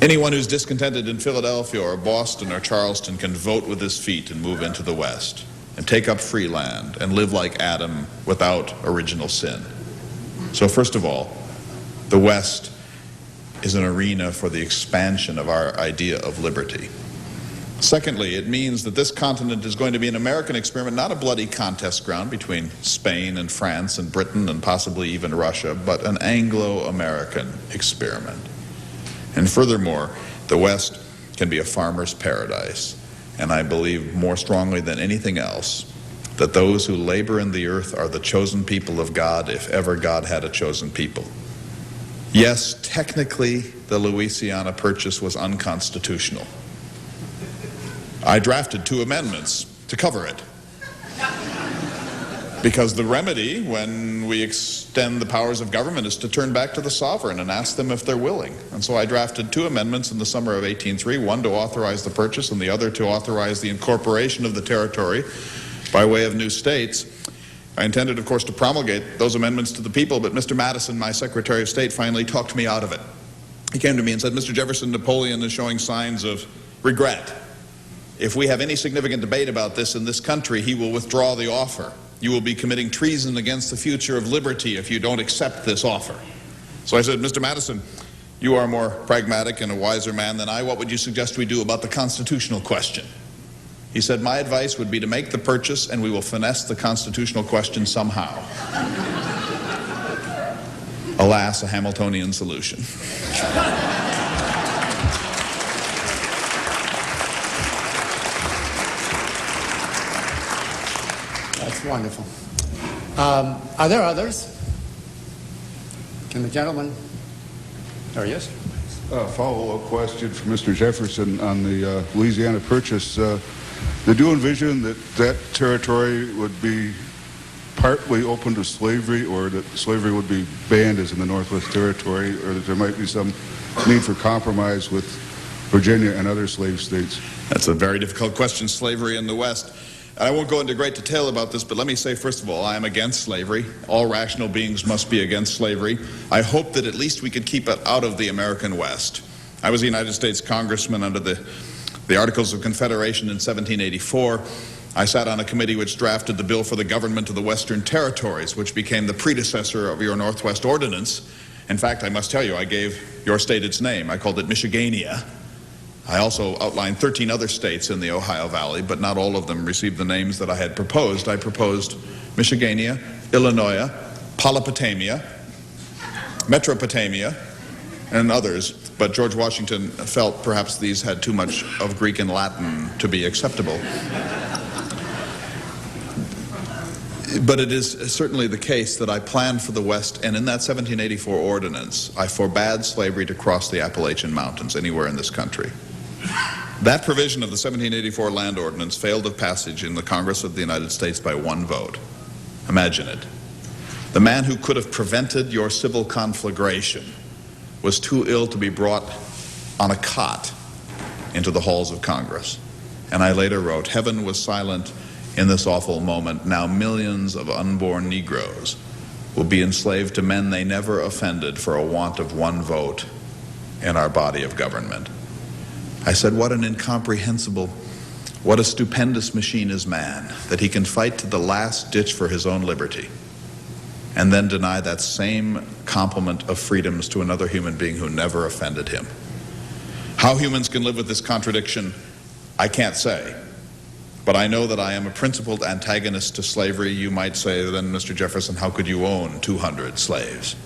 Anyone who's discontented in Philadelphia or Boston or Charleston can vote with his feet and move into the West and take up free land and live like Adam without original sin. So first of all, the West is an arena for the expansion of our idea of liberty. Secondly, it means that this continent is going to be an American experiment, not a bloody contest ground between Spain and France and Britain and possibly even Russia, but an Anglo-American experiment. And furthermore, the West can be a farmer's paradise. And I believe more strongly than anything else that those who labor in the earth are the chosen people of God, if ever God had a chosen people. Yes, technically, the Louisiana Purchase was unconstitutional. I drafted 2 amendments to cover it. Because the remedy when we extend the powers of government is to turn back to the sovereign and ask them if they're willing. And so I drafted 2 amendments in the summer of 1803, one to authorize the purchase and the other to authorize the incorporation of the territory by way of new states. I intended, of course, to promulgate those amendments to the people, but Mr. Madison, my Secretary of State, finally talked me out of it. He came to me and said, Mr. Jefferson, Napoleon is showing signs of regret. If we have any significant debate about this in this country, he will withdraw the offer. You will be committing treason against the future of liberty if you don't accept this offer. So I said, Mr. Madison, you are more pragmatic and a wiser man than I. What would you suggest we do about the constitutional question? He said, my advice would be to make the purchase and we will finesse the constitutional question somehow. Alas, a Hamiltonian solution. That's wonderful. Are there others? Can the gentleman? There he is. A follow-up question for Mr. Jefferson on the Louisiana Purchase. Did you envision that that territory would be partly open to slavery, or that slavery would be banned as in the Northwest Territory, or that there might be some need for compromise with Virginia and other slave states? That's a very difficult question, slavery in the West. And I won't go into great detail about this, but let me say, first of all, I am against slavery. All rational beings must be against slavery. I hope that at least we could keep it out of the American West. I was a United States congressman under the Articles of Confederation in 1784. I sat on a committee which drafted the bill for the government of the Western Territories, which became the predecessor of your Northwest Ordinance. In fact, I must tell you, I gave your state its name. I called it Michigania. I also outlined 13 other states in the Ohio Valley, but not all of them received the names that I had proposed. I proposed Michigania, Illinois, Polypotamia, Metropotamia, and others. But George Washington felt perhaps these had too much of Greek and Latin to be acceptable. But it is certainly the case that I planned for the West, and in that 1784 ordinance, I forbade slavery to cross the Appalachian Mountains anywhere in this country. That provision of the 1784 land ordinance failed of passage in the Congress of the United States by one vote. Imagine it. The man who could have prevented your civil conflagration was too ill to be brought on a cot into the halls of Congress. And I later wrote, "Heaven was silent in this awful moment. Now millions of unborn Negroes will be enslaved to men they never offended for a want of one vote in our body of government." I said, what an incomprehensible, what a stupendous machine is man, that he can fight to the last ditch for his own liberty and then deny that same complement of freedoms to another human being who never offended him. How humans can live with this contradiction, I can't say. But I know that I am a principled antagonist to slavery. You might say, then, Mr. Jefferson, how could you own 200 slaves?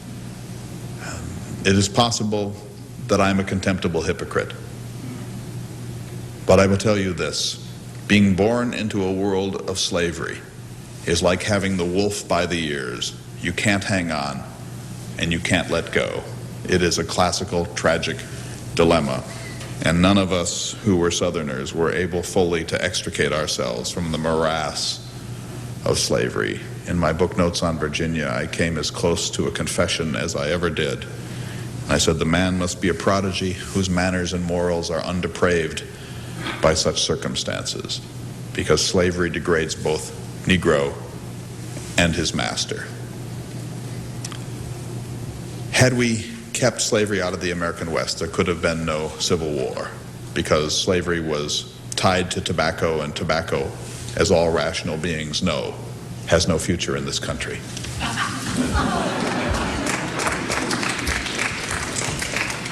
It is possible that I am a contemptible hypocrite. But I will tell you this, being born into a world of slavery is like having the wolf by the ears. You can't hang on, and you can't let go. It is a classical, tragic dilemma. And none of us who were Southerners were able fully to extricate ourselves from the morass of slavery. In my book Notes on Virginia, I came as close to a confession as I ever did. I said, the man must be a prodigy whose manners and morals are undepraved by such circumstances, because slavery degrades both Negro and his master. Had we kept slavery out of the American West, there could have been no Civil War, because slavery was tied to tobacco, and tobacco, as all rational beings know, has no future in this country.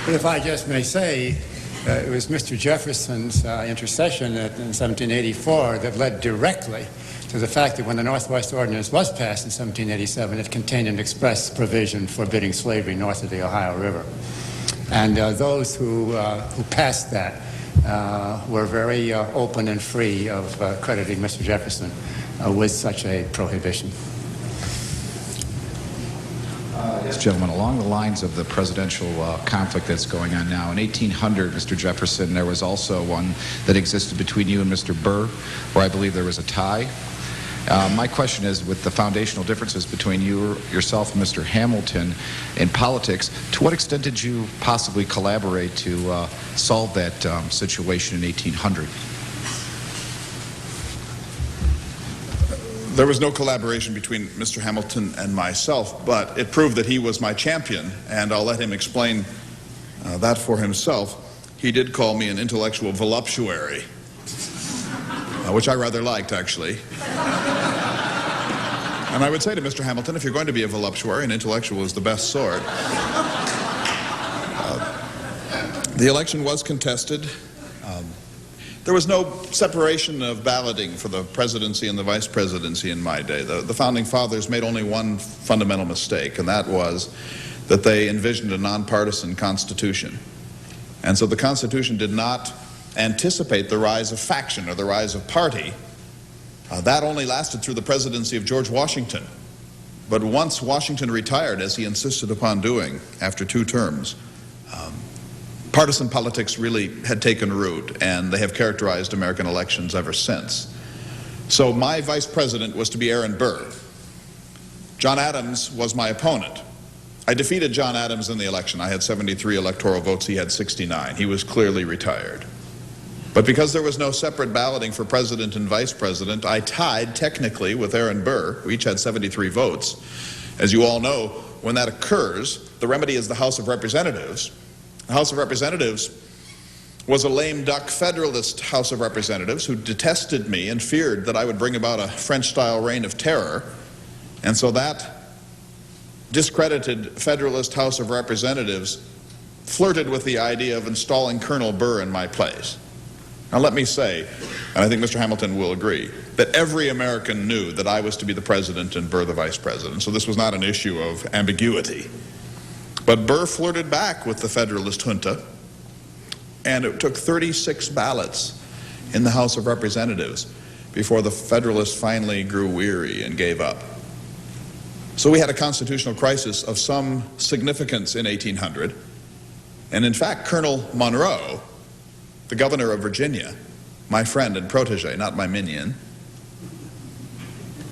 If I just may say, it was Mr. Jefferson's intercession in 1784 that led directly to the fact that when the Northwest Ordinance was passed in 1787, it contained an express provision forbidding slavery north of the Ohio River. And those who passed that were very open and free of crediting Mr. Jefferson with such a prohibition. Yes, gentlemen, along the lines of the presidential conflict that's going on now, in 1800, Mr. Jefferson, there was also one that existed between you and Mr. Burr, where I believe there was a tie. My question is, with the foundational differences between yourself and Mr. Hamilton in politics, to what extent did you possibly collaborate to solve that situation in 1800? There was no collaboration between Mr. Hamilton and myself, but it proved that he was my champion, and I'll let him explain that for himself. He did call me an intellectual voluptuary, which I rather liked, actually. And I would say to Mr. Hamilton, if you're going to be a voluptuary, an intellectual is the best sort. The election was contested. There was no separation of balloting for the presidency and the vice presidency in my day. The founding fathers made only one fundamental mistake, and that was that they envisioned a nonpartisan constitution. And so the Constitution did not anticipate the rise of faction or the rise of party. That only lasted through the presidency of George Washington. But once Washington retired, as he insisted upon doing after 2 terms, partisan politics really had taken root, and they have characterized American elections ever since. So my vice president was to be Aaron Burr. John Adams was my opponent. I defeated John Adams in the election. I had 73 electoral votes. He had 69. He was clearly retired. But because there was no separate balloting for president and vice president, I tied technically with Aaron Burr, who each had 73 votes. As you all know, when that occurs, the remedy is the House of Representatives. The House of Representatives was a lame duck Federalist House of Representatives who detested me and feared that I would bring about a French-style reign of terror. And so that discredited Federalist House of Representatives flirted with the idea of installing Colonel Burr in my place. Now let me say, and I think Mr. Hamilton will agree, that every American knew that I was to be the president and Burr the vice president, so this was not an issue of ambiguity. But Burr flirted back with the Federalist junta, and it took 36 ballots in the House of Representatives before the Federalists finally grew weary and gave up. So we had a constitutional crisis of some significance in 1800, and in fact, Colonel Monroe, the governor of Virginia, my friend and protege, not my minion,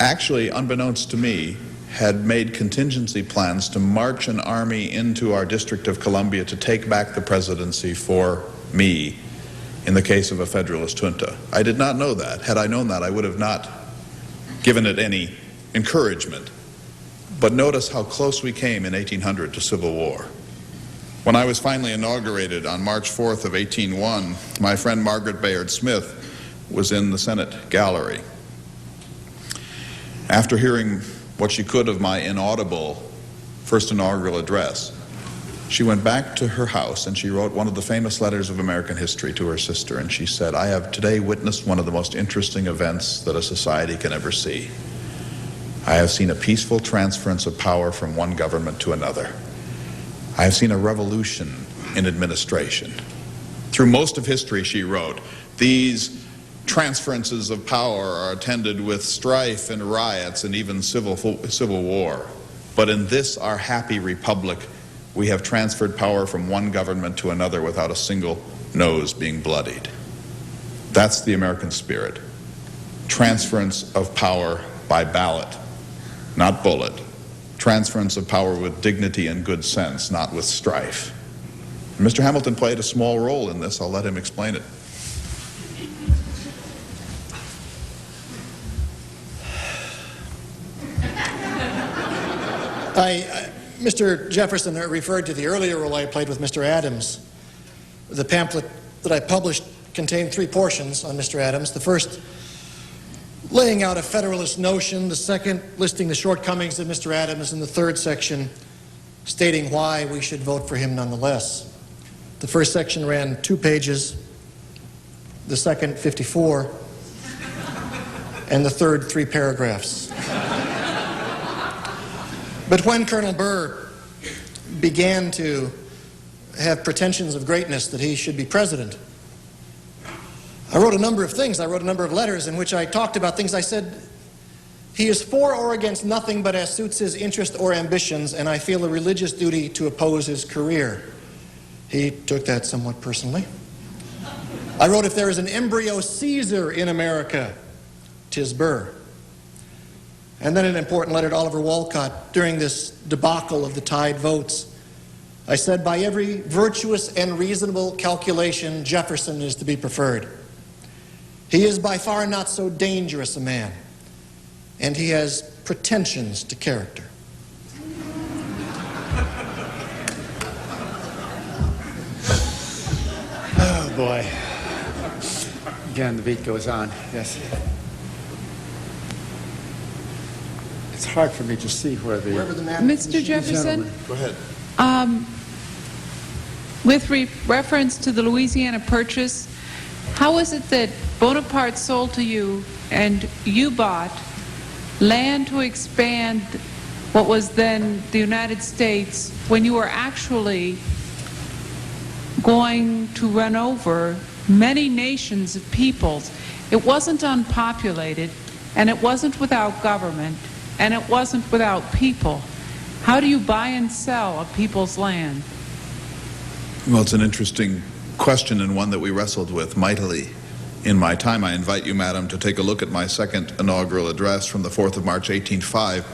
actually, unbeknownst to me, had made contingency plans to march an army into our District of Columbia to take back the presidency for me in the case of a Federalist junta. I did not know that. Had I known that, I would have not given it any encouragement. But notice how close we came in 1800 to civil war. When I was finally inaugurated on March 4th of 1801, my friend Margaret Bayard Smith was in the Senate gallery. After hearing what she could of my inaudible first inaugural address, she went back to her house and she wrote one of the famous letters of American history to her sister, and she said, "I have today witnessed one of the most interesting events that a society can ever see. I have seen a peaceful transference of power from one government to another. I have seen a revolution in administration." Through most of history, she wrote, these transferences of power are attended with strife and riots and even civil war. But in this, our happy republic, we have transferred power from one government to another without a single nose being bloodied. That's the American spirit. Transference of power by ballot, not bullet. Transference of power with dignity and good sense, not with strife. Mr. Hamilton played a small role in this. I'll let him explain it. Mr. Jefferson referred to the earlier role I played with Mr. Adams. The pamphlet that I published contained 3 portions on Mr. Adams. The first, laying out a Federalist notion. The second, listing the shortcomings of Mr. Adams. And the third section, stating why we should vote for him nonetheless. The first section ran 2 pages, the second 54, and the third 3 paragraphs. But when Colonel Burr began to have pretensions of greatness that he should be president, I wrote a number of things. I wrote a number of letters in which I talked about things. I said, he is for or against nothing but as suits his interest or ambitions, and I feel a religious duty to oppose his career. He took that somewhat personally. I wrote, if there is an embryo Caesar in America, 'tis Burr. And then an important letter to Oliver Wolcott during this debacle of the tied votes. I said, by every virtuous and reasonable calculation, Jefferson is to be preferred. He is by far not so dangerous a man, and he has pretensions to character. Oh, boy. Again, the beat goes on. Yes. It's hard for me to see where the... Mr. Jefferson, Go ahead. with reference to the Louisiana Purchase, how is it that Bonaparte sold to you and you bought land to expand what was then the United States when you were actually going to run over many nations of peoples? It wasn't unpopulated, and it wasn't without government, and it wasn't without people. How do you buy and sell a people's land? Well, it's an interesting question and one that we wrestled with mightily in my time. I invite you, Madam, to take a look at my second inaugural address from the 4th of March, 1805,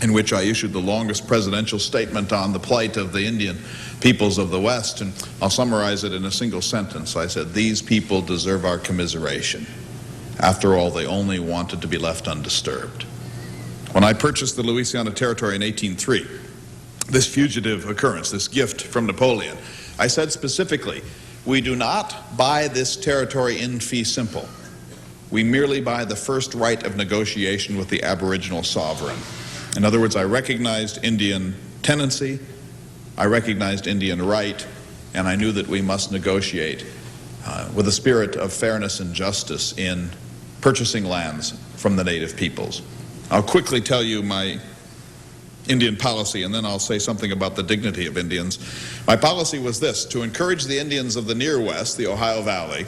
in which I issued the longest presidential statement on the plight of the Indian peoples of the West, and I'll summarize it in a single sentence. I said, "These people deserve our commiseration. After all, they only wanted to be left undisturbed." When I purchased the Louisiana Territory in 1803, this fugitive occurrence, this gift from Napoleon, I said specifically, we do not buy this territory in fee simple. We merely buy the first right of negotiation with the aboriginal sovereign. In other words, I recognized Indian tenancy, I recognized Indian right, and I knew that we must negotiate with a spirit of fairness and justice in purchasing lands from the native peoples. I'll quickly tell you my Indian policy, and then I'll say something about the dignity of Indians. My policy was this: to encourage the Indians of the Near West, the Ohio Valley,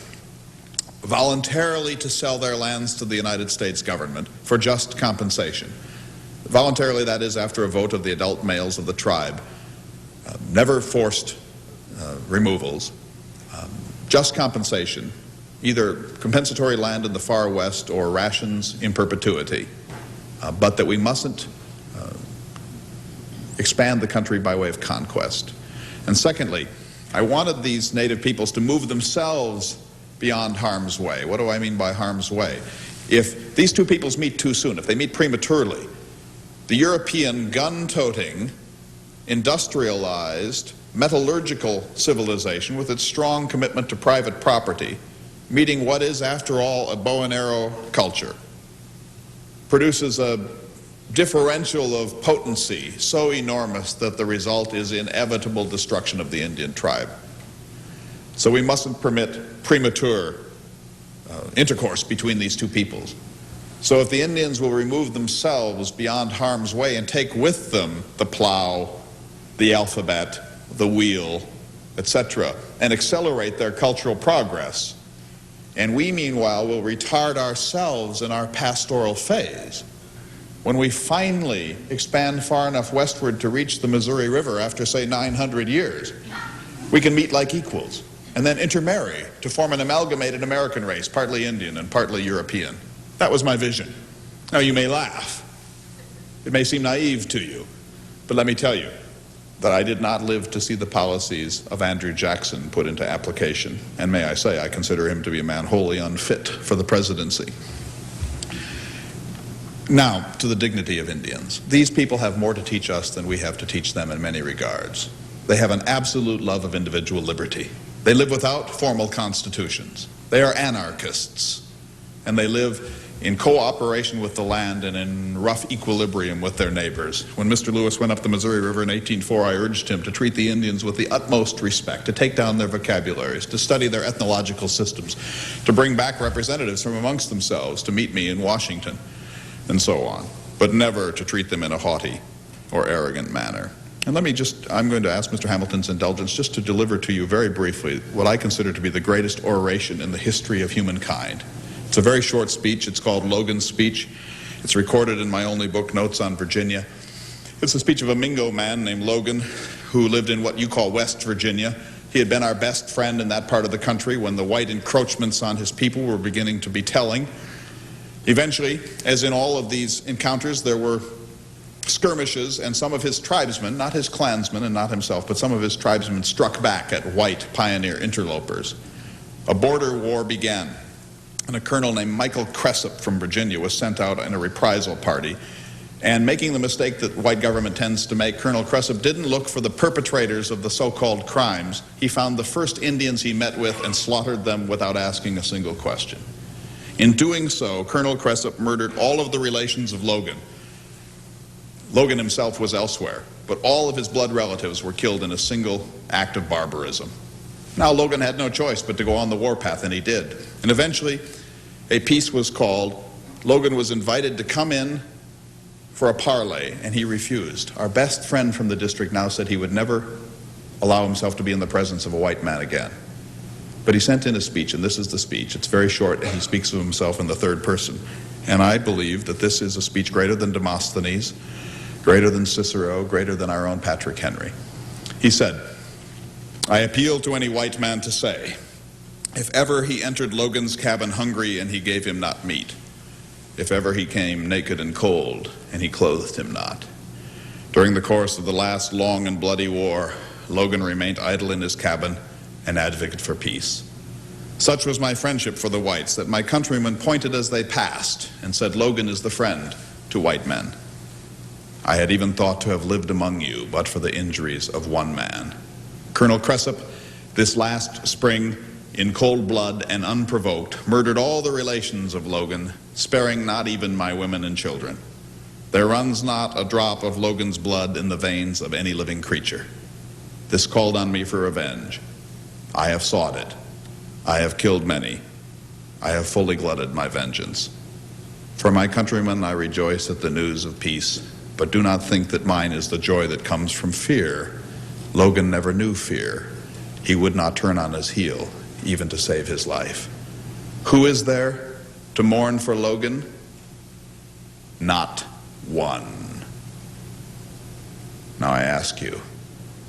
voluntarily to sell their lands to the United States government for just compensation. Voluntarily, that is, after a vote of the adult males of the tribe. Never forced removals. Just compensation, either compensatory land in the far west or rations in perpetuity, but that we mustn't expand the country by way of conquest. And secondly, I wanted these native peoples to move themselves beyond harm's way. What do I mean by harm's way? If these two peoples meet too soon, if they meet prematurely, the European gun-toting, industrialized, metallurgical civilization with its strong commitment to private property, meeting what is, after all, a bow and arrow culture, produces a differential of potency so enormous that the result is inevitable destruction of the Indian tribe. So we mustn't permit premature intercourse between these two peoples. So if the Indians will remove themselves beyond harm's way and take with them the plow, the alphabet, the wheel, etc., and accelerate their cultural progress, and we meanwhile will retard ourselves in our pastoral phase, when we finally expand far enough westward to reach the Missouri River after, say, 900 years, we can meet like equals and then intermarry to form an amalgamated American race, partly Indian and partly European. That was my vision. Now, you may laugh. It may seem naive to you, but let me tell you that I did not live to see the policies of Andrew Jackson put into application. And may I say, I consider him to be a man wholly unfit for the presidency. Now, to the dignity of Indians. These people have more to teach us than we have to teach them in many regards. They have an absolute love of individual liberty. They live without formal constitutions. They are anarchists, and they live in cooperation with the land and in rough equilibrium with their neighbors. When Mr. Lewis went up the Missouri River in 1804, I urged him to treat the Indians with the utmost respect, to take down their vocabularies, to study their ethnological systems, to bring back representatives from amongst themselves to meet me in Washington, and so on, but never to treat them in a haughty or arrogant manner. And I'm going to ask Mr. Hamilton's indulgence just to deliver to you very briefly what I consider to be the greatest oration in the history of humankind. It's a very short speech. It's called Logan's Speech. It's recorded in my only book, Notes on Virginia. It's a speech of a Mingo man named Logan who lived in what you call West Virginia. He had been our best friend in that part of the country when the white encroachments on his people were beginning to be telling. Eventually, as in all of these encounters, there were skirmishes, and some of his tribesmen, not his clansmen and not himself, but some of his tribesmen struck back at white pioneer interlopers. A border war began, and a colonel named Michael Cressup from Virginia was sent out in a reprisal party. And making the mistake that white government tends to make, Colonel Cressup didn't look for the perpetrators of the so-called crimes. He found the first Indians he met with and slaughtered them without asking a single question. In doing so, Colonel Cressup murdered all of the relations of Logan. Logan himself was elsewhere, but all of his blood relatives were killed in a single act of barbarism. Now, Logan had no choice but to go on the warpath, and he did. And eventually, a peace was called. Logan was invited to come in for a parley, and he refused. Our best friend from the district now said he would never allow himself to be in the presence of a white man again. But he sent in a speech, and this is the speech. It's very short, and he speaks of himself in the third person. And I believe that this is a speech greater than Demosthenes, greater than Cicero, greater than our own Patrick Henry. He said, I appeal to any white man to say, if ever he entered Logan's cabin hungry and he gave him not meat, if ever he came naked and cold and he clothed him not. During the course of the last long and bloody war, Logan remained idle in his cabin, an advocate for peace. Such was my friendship for the whites that my countrymen pointed as they passed and said, Logan is the friend to white men. I had even thought to have lived among you but for the injuries of one man. Colonel Cressup, this last spring, in cold blood and unprovoked, murdered all the relations of Logan, sparing not even my women and children. There runs not a drop of Logan's blood in the veins of any living creature. This called on me for revenge. I have sought it. I have killed many. I have fully glutted my vengeance. For my countrymen, I rejoice at the news of peace, but do not think that mine is the joy that comes from fear. Logan never knew fear. He would not turn on his heel, even to save his life. Who is there to mourn for Logan? Not one. Now I ask you,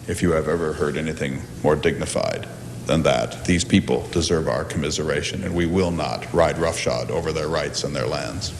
if you have ever heard anything more dignified than that, these people deserve our commiseration, and we will not ride roughshod over their rights and their lands.